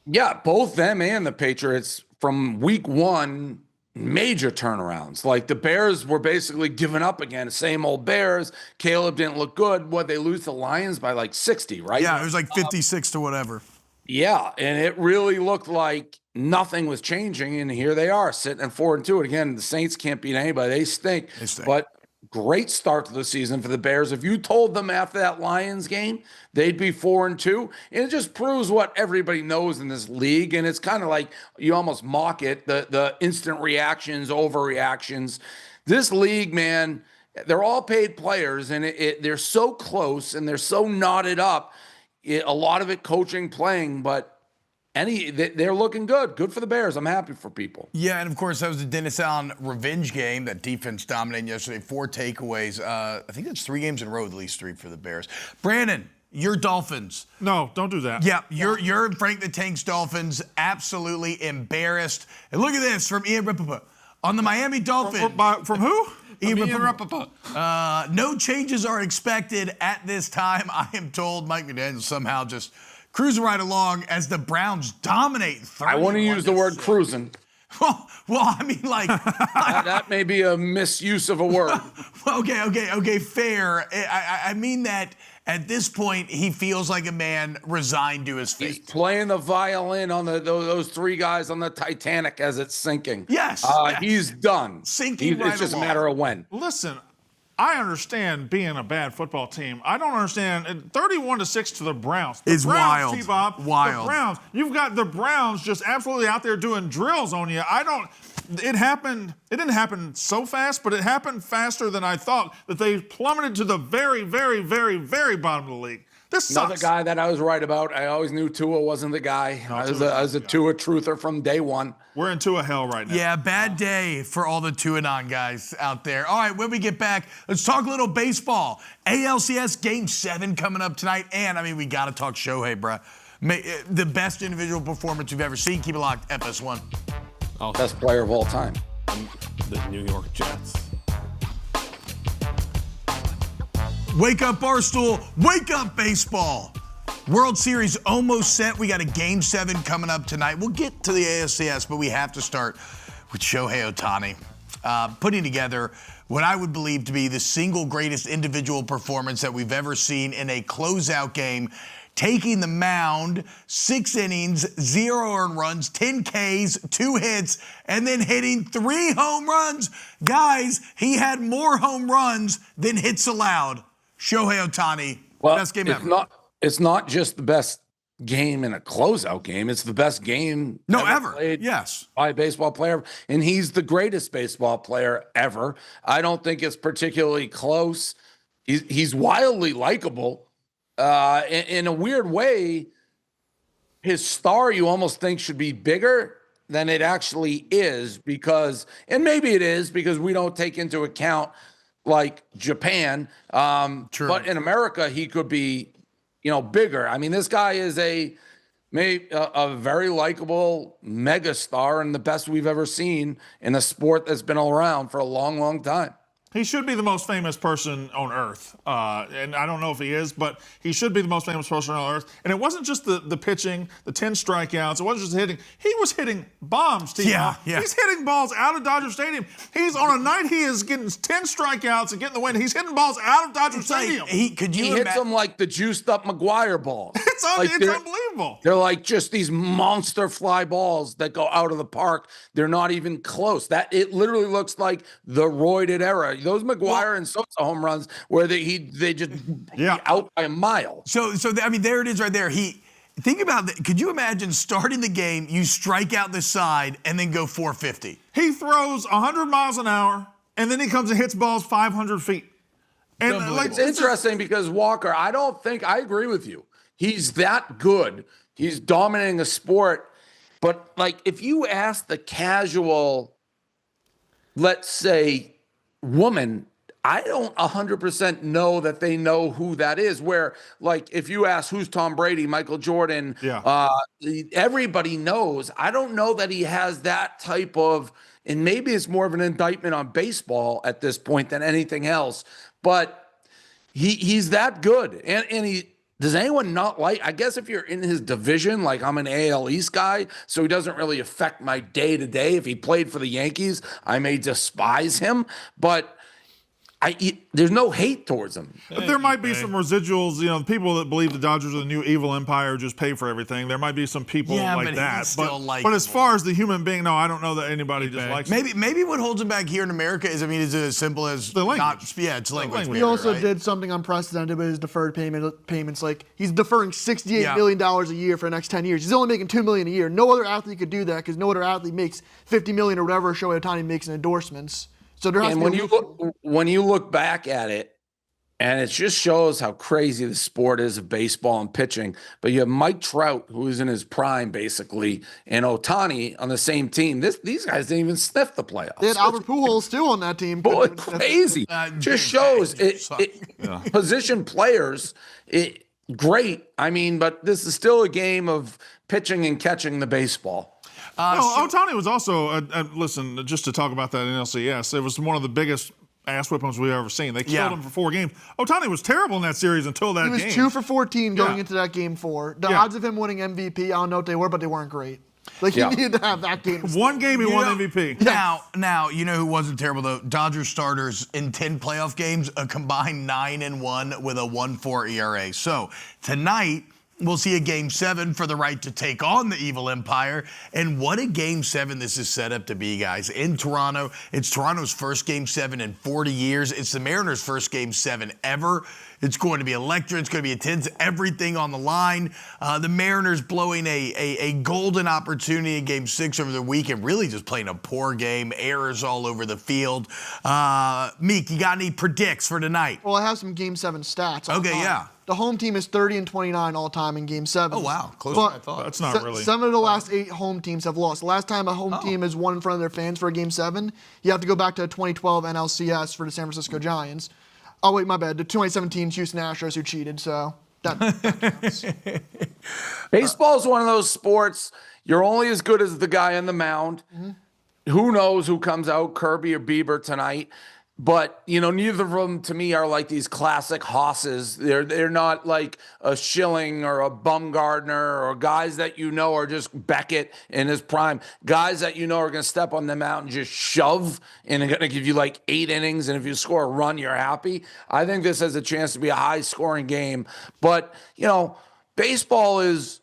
Yeah, both them and the Patriots from week 1, major turnarounds. Like the Bears were basically giving up again. Same old Bears. Caleb didn't look good. They lose the Lions by like 60, right? Yeah, it was like 56 to whatever. Yeah, and it really looked like nothing was changing, and here they are sitting at 4-2. And again, the Saints can't beat anybody. They stink. But great start to the season for the Bears. If you told them after that Lions game they'd be 4-2, and it just proves what everybody knows in this league. And it's kind of like you almost mock it, the instant reactions, overreactions. This league, man, they're all paid players, and they're so close and they're so knotted up. A lot of it coaching, playing, but they're looking good. Good for the Bears. I'm happy for people. Yeah, and of course, that was the Dennis Allen revenge game. That defense dominated yesterday. 4 takeaways. I think that's 3 games in a row, at least 3 for the Bears. Brandon, your Dolphins. No, don't do that. Yeah, you're Frank the Tank's Dolphins. Absolutely embarrassed. And look at this from Ian Rapoport. On the Miami Dolphins. From who? Ian Rapoport. No changes are expected at this time. I am told Mike McDaniel somehow just cruising right along as the Browns dominate. I want to use the word cruising. Well, I mean, like that may be a misuse of a word. Okay, fair. I mean that at this point he feels like a man resigned to his fate. He's playing the violin on those 3 guys on the Titanic as it's sinking. Yes, he's done. Sinking right It's just along. a matter of when. Listen, I understand being a bad football team. I don't understand 31-6 to the Browns. The It's Browns, wild. T-Bob, Wild. The Browns. You've got the Browns just absolutely out there doing drills on you. It happened. It didn't happen so fast, but it happened faster than I thought. That they plummeted to the very, very, very, very bottom of the league. This sucks. Another guy that I was right about. I always knew Tua wasn't the guy. I was a Tua truther from day one. We're in Tua hell right now. Yeah, bad day for all the Tuanon guys out there. All right, when we get back, let's talk a little baseball. ALCS Game 7 coming up tonight. And, we got to talk Shohei, bro. The best individual performance you've ever seen. Keep it locked, FS1. Best player of all time. The New York Jets. Wake up, Barstool. Wake up, baseball. World Series almost set. We got a Game 7 coming up tonight. We'll get to the ALCS, but we have to start with Shohei Ohtani. putting together what I would believe to be the single greatest individual performance that we've ever seen in a closeout game. Taking the mound, 6 innings, 0 earned runs, 10 Ks, 2 hits, and then hitting 3 home runs. Guys, he had more home runs than hits allowed. Shohei Ohtani, best game ever. It's not just the best game in a closeout game. It's the best game ever played yes. by a baseball player, and he's the greatest baseball player ever. I don't think it's particularly close. He's wildly likable. In a weird way, his star you almost think should be bigger than it actually is because, and maybe it is because we don't take into account like Japan. But in America, he could be, bigger. I mean, this guy is a very likable mega star and the best we've ever seen in a sport that's been around for a long, long time. He should be the most famous person on earth. And I don't know if he is, but he should be the most famous person on earth. And it wasn't just the pitching, the 10 strikeouts. It wasn't just hitting. He was hitting bombs, T. Yeah. He's hitting balls out of Dodger Stadium. He's on a night he is getting 10 strikeouts and getting the win. He's hitting balls out of Dodger Stadium. He hits them like the juiced up McGuire ball. It's unbelievable. They're like just these monster fly balls that go out of the park. They're not even close. It literally looks like the roided era. Those McGuire and Sosa home runs where they just out by a mile. So I mean, there it is right there. Think about that. Could you imagine starting the game, you strike out the side, and then go 450? He throws 100 miles an hour, and then he comes and hits balls 500 feet. And it's interesting because Walker, I agree with you. He's that good. He's dominating a sport. But like, if you ask the casual, let's say, woman, I don't 100% know that they know who that is. Where, like, if you ask who's Tom Brady, Michael Jordan, everybody knows. I don't know that he has that type of, and maybe it's more of an indictment on baseball at this point than anything else. But he's that good, and he. Does anyone not like, I guess if you're in his division, like I'm an AL East guy, so he doesn't really affect my day-to-day. If he played for the Yankees, I may despise him, but there's no hate towards him. But there might be some residuals, the people that believe the Dodgers are the new evil empire just pay for everything. There might be some people like that. But as far as the human being, no, I don't know that anybody just likes him. Maybe what holds him back here in America is as simple as the language. It's language. He also did something unprecedented with his deferred payments. Like, he's deferring $68 million a year for the next 10 years. He's only making $2 million a year. No other athlete could do that because no other athlete makes $50 million or whatever Shohei Ohtani makes in endorsements. So there has to be when you look back at it, and it just shows how crazy the sport is of baseball and pitching. But you have Mike Trout, who is in his prime, basically, and Ohtani on the same team. These guys didn't even sniff the playoffs. They had Albert Pujols too on that team. Boy, crazy. Just shows position players. Great. I mean, but this is still a game of pitching and catching the baseball. Ohtani was also, listen, just to talk about that in LCS, it was one of the biggest ass whippings we've ever seen. They killed him for 4 games. Ohtani was terrible in that series until that game. He was 2 for 14 going into that game 4. The odds of him winning MVP, I don't know what they were, but they weren't great. Like, he needed to have that game. One game he won MVP. Now, you know who wasn't terrible, though? Dodgers starters in 10 playoff games, a combined 9-1 with a 1.4 ERA. So, tonight, we'll see a Game 7 for the right to take on the evil empire. And what a Game 7 this is set up to be, guys. In Toronto, it's Toronto's first Game 7 in 40 years. It's the Mariners' first Game 7 ever. It's going to be electric. It's going to be intense. Everything on the line. The Mariners blowing a golden opportunity in Game 6 over the weekend, really just playing a poor game. Errors all over the field. Meek, you got any predicts for tonight? Well, I have some Game 7 stats. Okay, yeah. The home team is 30-29 all time in Game 7. Oh, wow. Closer than I thought. That's not really. 7 of the last 8 home teams have lost. The last time a home team has won in front of their fans for a Game 7, you have to go back to 2012 NLCS for the San Francisco Giants. Oh, wait, my bad. The 2017 Houston Astros who cheated, so that counts. Baseball is one of those sports, you're only as good as the guy on the mound. Mm-hmm. Who knows who comes out, Kirby or Bieber tonight. But, neither of them to me are like these classic hosses. They're not like a Schilling or a Bumgardner or guys that are just Beckett in his prime. Guys that are going to step on them out and just shove and are going to give you like 8 innings. And if you score a run, you're happy. I think this has a chance to be a high-scoring game. But, baseball is,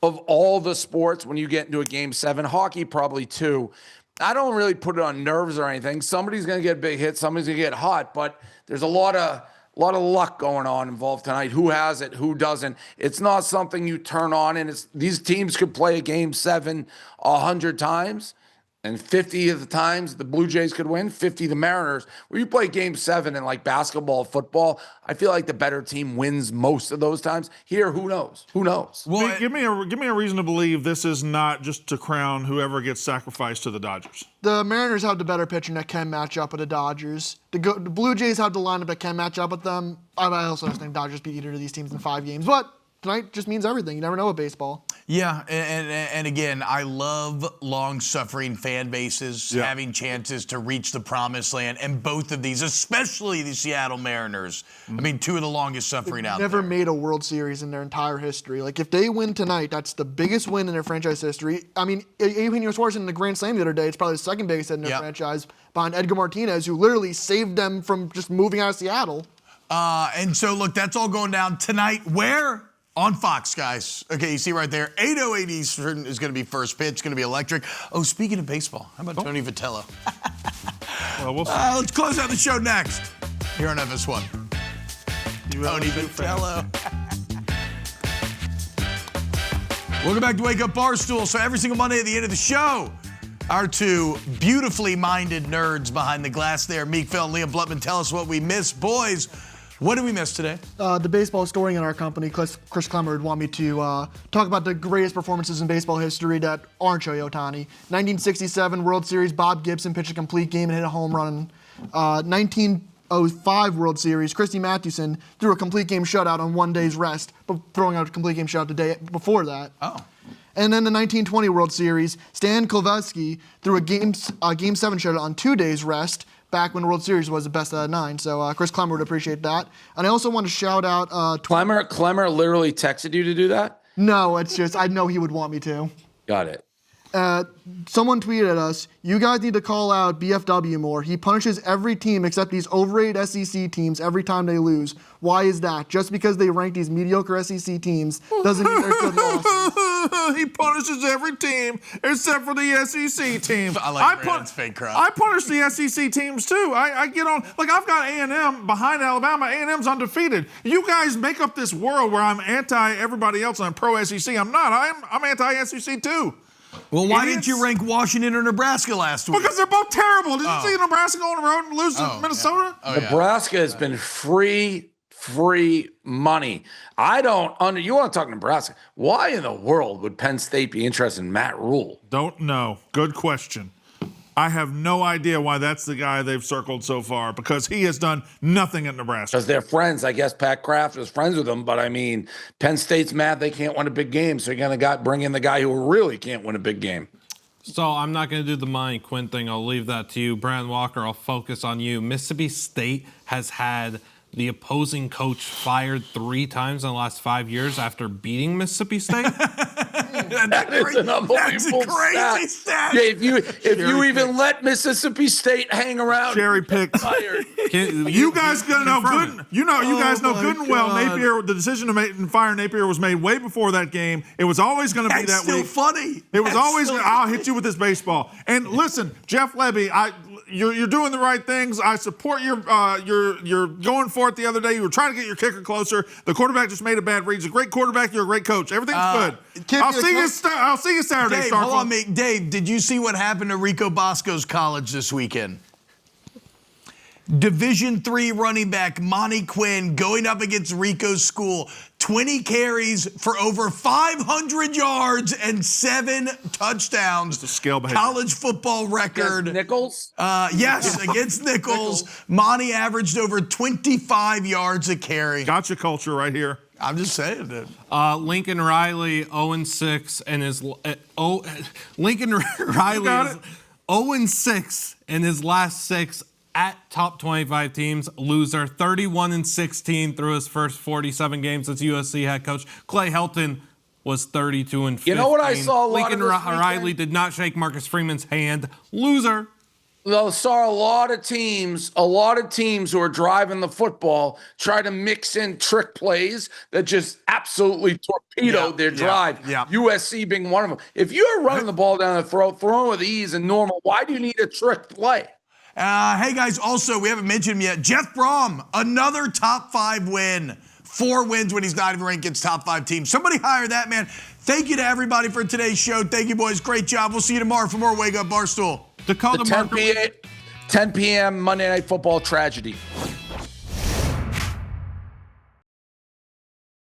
of all the sports, when you get into a Game 7, hockey probably too, I don't really put it on nerves or anything. Somebody's going to get a big hit. Somebody's going to get hot. But there's a lot of luck going on involved tonight. Who has it? Who doesn't? It's not something you turn on. And these teams could play a Game 7 100 times. And 50 of the times the Blue Jays could win, 50 the Mariners. Where you play Game 7 in like basketball, football, I feel like the better team wins most of those times. Here, who knows? Who knows? Well, give me a reason to believe this is not just to crown whoever gets sacrificed to the Dodgers. The Mariners have the better pitching that can match up with the Dodgers. The Blue Jays have the lineup that can match up with them. I also think Dodgers beat either of these teams in 5 games, but tonight just means everything. You never know with baseball. Yeah, and again, I love long-suffering fan bases having chances to reach the promised land, and both of these, especially the Seattle Mariners, I mean, 2 of the longest-suffering out there. Never made a World Series in their entire history. Like, if they win tonight, that's the biggest win in their franchise history. I mean, Eugenio Suarez in the Grand Slam the other day, it's probably the second biggest hit in their franchise, behind Edgar Martinez, who literally saved them from just moving out of Seattle. And so, look, that's all going down tonight. Where? On Fox, guys. Okay, you see right there, 8:08 Eastern is going to be first pitch. It's going to be electric. Oh, speaking of baseball, how about Tony Vitello? Well, we'll see. Let's close out the show next here on FS1. Tony Vitello. Welcome back to Wake Up Barstool. So every single Monday at the end of the show, our 2 beautifully minded nerds behind the glass there, Meek Phil and Bluttman, tell us what we missed. Boys, what did we miss today? The baseball historian in our company, Chris Clemmer, would want me to talk about the greatest performances in baseball history that aren't Shohei Ohtani. 1967 World Series, Bob Gibson pitched a complete game and hit a home run. 1905 World Series, Christy Mathewson threw a complete game shutout on 1 day's rest, but throwing out a complete game shutout the day before that. Oh. And then the 1920 World Series, Stan Kovetsky threw a Game 7 shutout on 2 days' rest, back when the World Series was the best out of 9. So Chris Clemmer would appreciate that. And I also want to shout out... Clemmer literally texted you to do that? No, it's just, I know he would want me to. Got it. Someone tweeted at us, you guys need to call out BFW more. He punishes every team except these overrated SEC teams every time they lose. Why is that? Just because they rank these mediocre SEC teams doesn't mean they're good losses. He punishes every team except for the SEC teams. I like Brandon's fake cry. I punish the SEC teams too. I get on, like I've got A&M behind Alabama. A&M's undefeated. You guys make up this world where I'm anti everybody else and I'm pro SEC. I'm not. I'm anti SEC too. Well, why didn't you rank Washington or Nebraska last week? Because they're both terrible. Did you see Nebraska go on the road and lose to Minnesota? Yeah. Nebraska has been free money. You want to talk Nebraska. Why in the world would Penn State be interested in Matt Rule? Don't know. Good question. I have no idea why that's the guy they've circled so far, because he has done nothing at Nebraska. Because they're friends. I guess Pat Kraft is friends with him, but I mean, Penn State's mad they can't win a big game, so you're going to bring in the guy who really can't win a big game. So I'm not going to do the Monty Quinn thing. I'll leave that to you. Brandon Walker, I'll focus on you. Mississippi State has had the opposing coach fired 3 times in the last 5 years after beating Mississippi State. That is an unbelievable crazy stat. Yeah, if you even let Mississippi State hang around, cherry picked. You guys gonna know good. You guys know good and well. Napier, the decision to fire Napier was made way before that game. It was always going to be that still week. Funny. It was always. I'll hit you with this baseball. And listen, Jeff Lebby, you're doing the right things. I support you're going for it the other day. You were trying to get your kicker closer. The quarterback just made a bad read. He's a great quarterback. You're a great coach. Everything's good. I'll see you Saturday. Dave, hold on, mate. Dave, did you see what happened to Rico Bosco's college this weekend? Division III running back Monty Quinn going up against Rico's school. 20 carries for over 500 yards and 7 touchdowns. It's a scale behavior. College football record. Against Nichols? Yes, against Nichols. Monty averaged over 25 yards a carry. Gotcha culture right here. I'm just saying that. Lincoln Riley 0-6 and his Lincoln Riley is 0-6 in his last 6 at top 25 teams. Loser, 31-16 through his first 47 games as USC head coach. Clay Helton was 32-15. You know what I saw a lot Lincoln of this Riley weekend? did not shake Marcus Freeman's hand. Loser. I saw a lot of teams who are driving the football try to mix in trick plays that just absolutely torpedoed their drive. USC being one of them. If you're running the ball down the throat, throwing with ease and normal, why do you need a trick play? Hey, guys, also, we haven't mentioned him yet. Jeff Brom, another top 5 win. 4 wins when he's not even ranked against top 5 teams. Somebody hire that man. Thank you to everybody for today's show. Thank you, boys. Great job. We'll see you tomorrow for more Wake Up Barstool. Dakota The 10 p.m. Monday Night Football tragedy.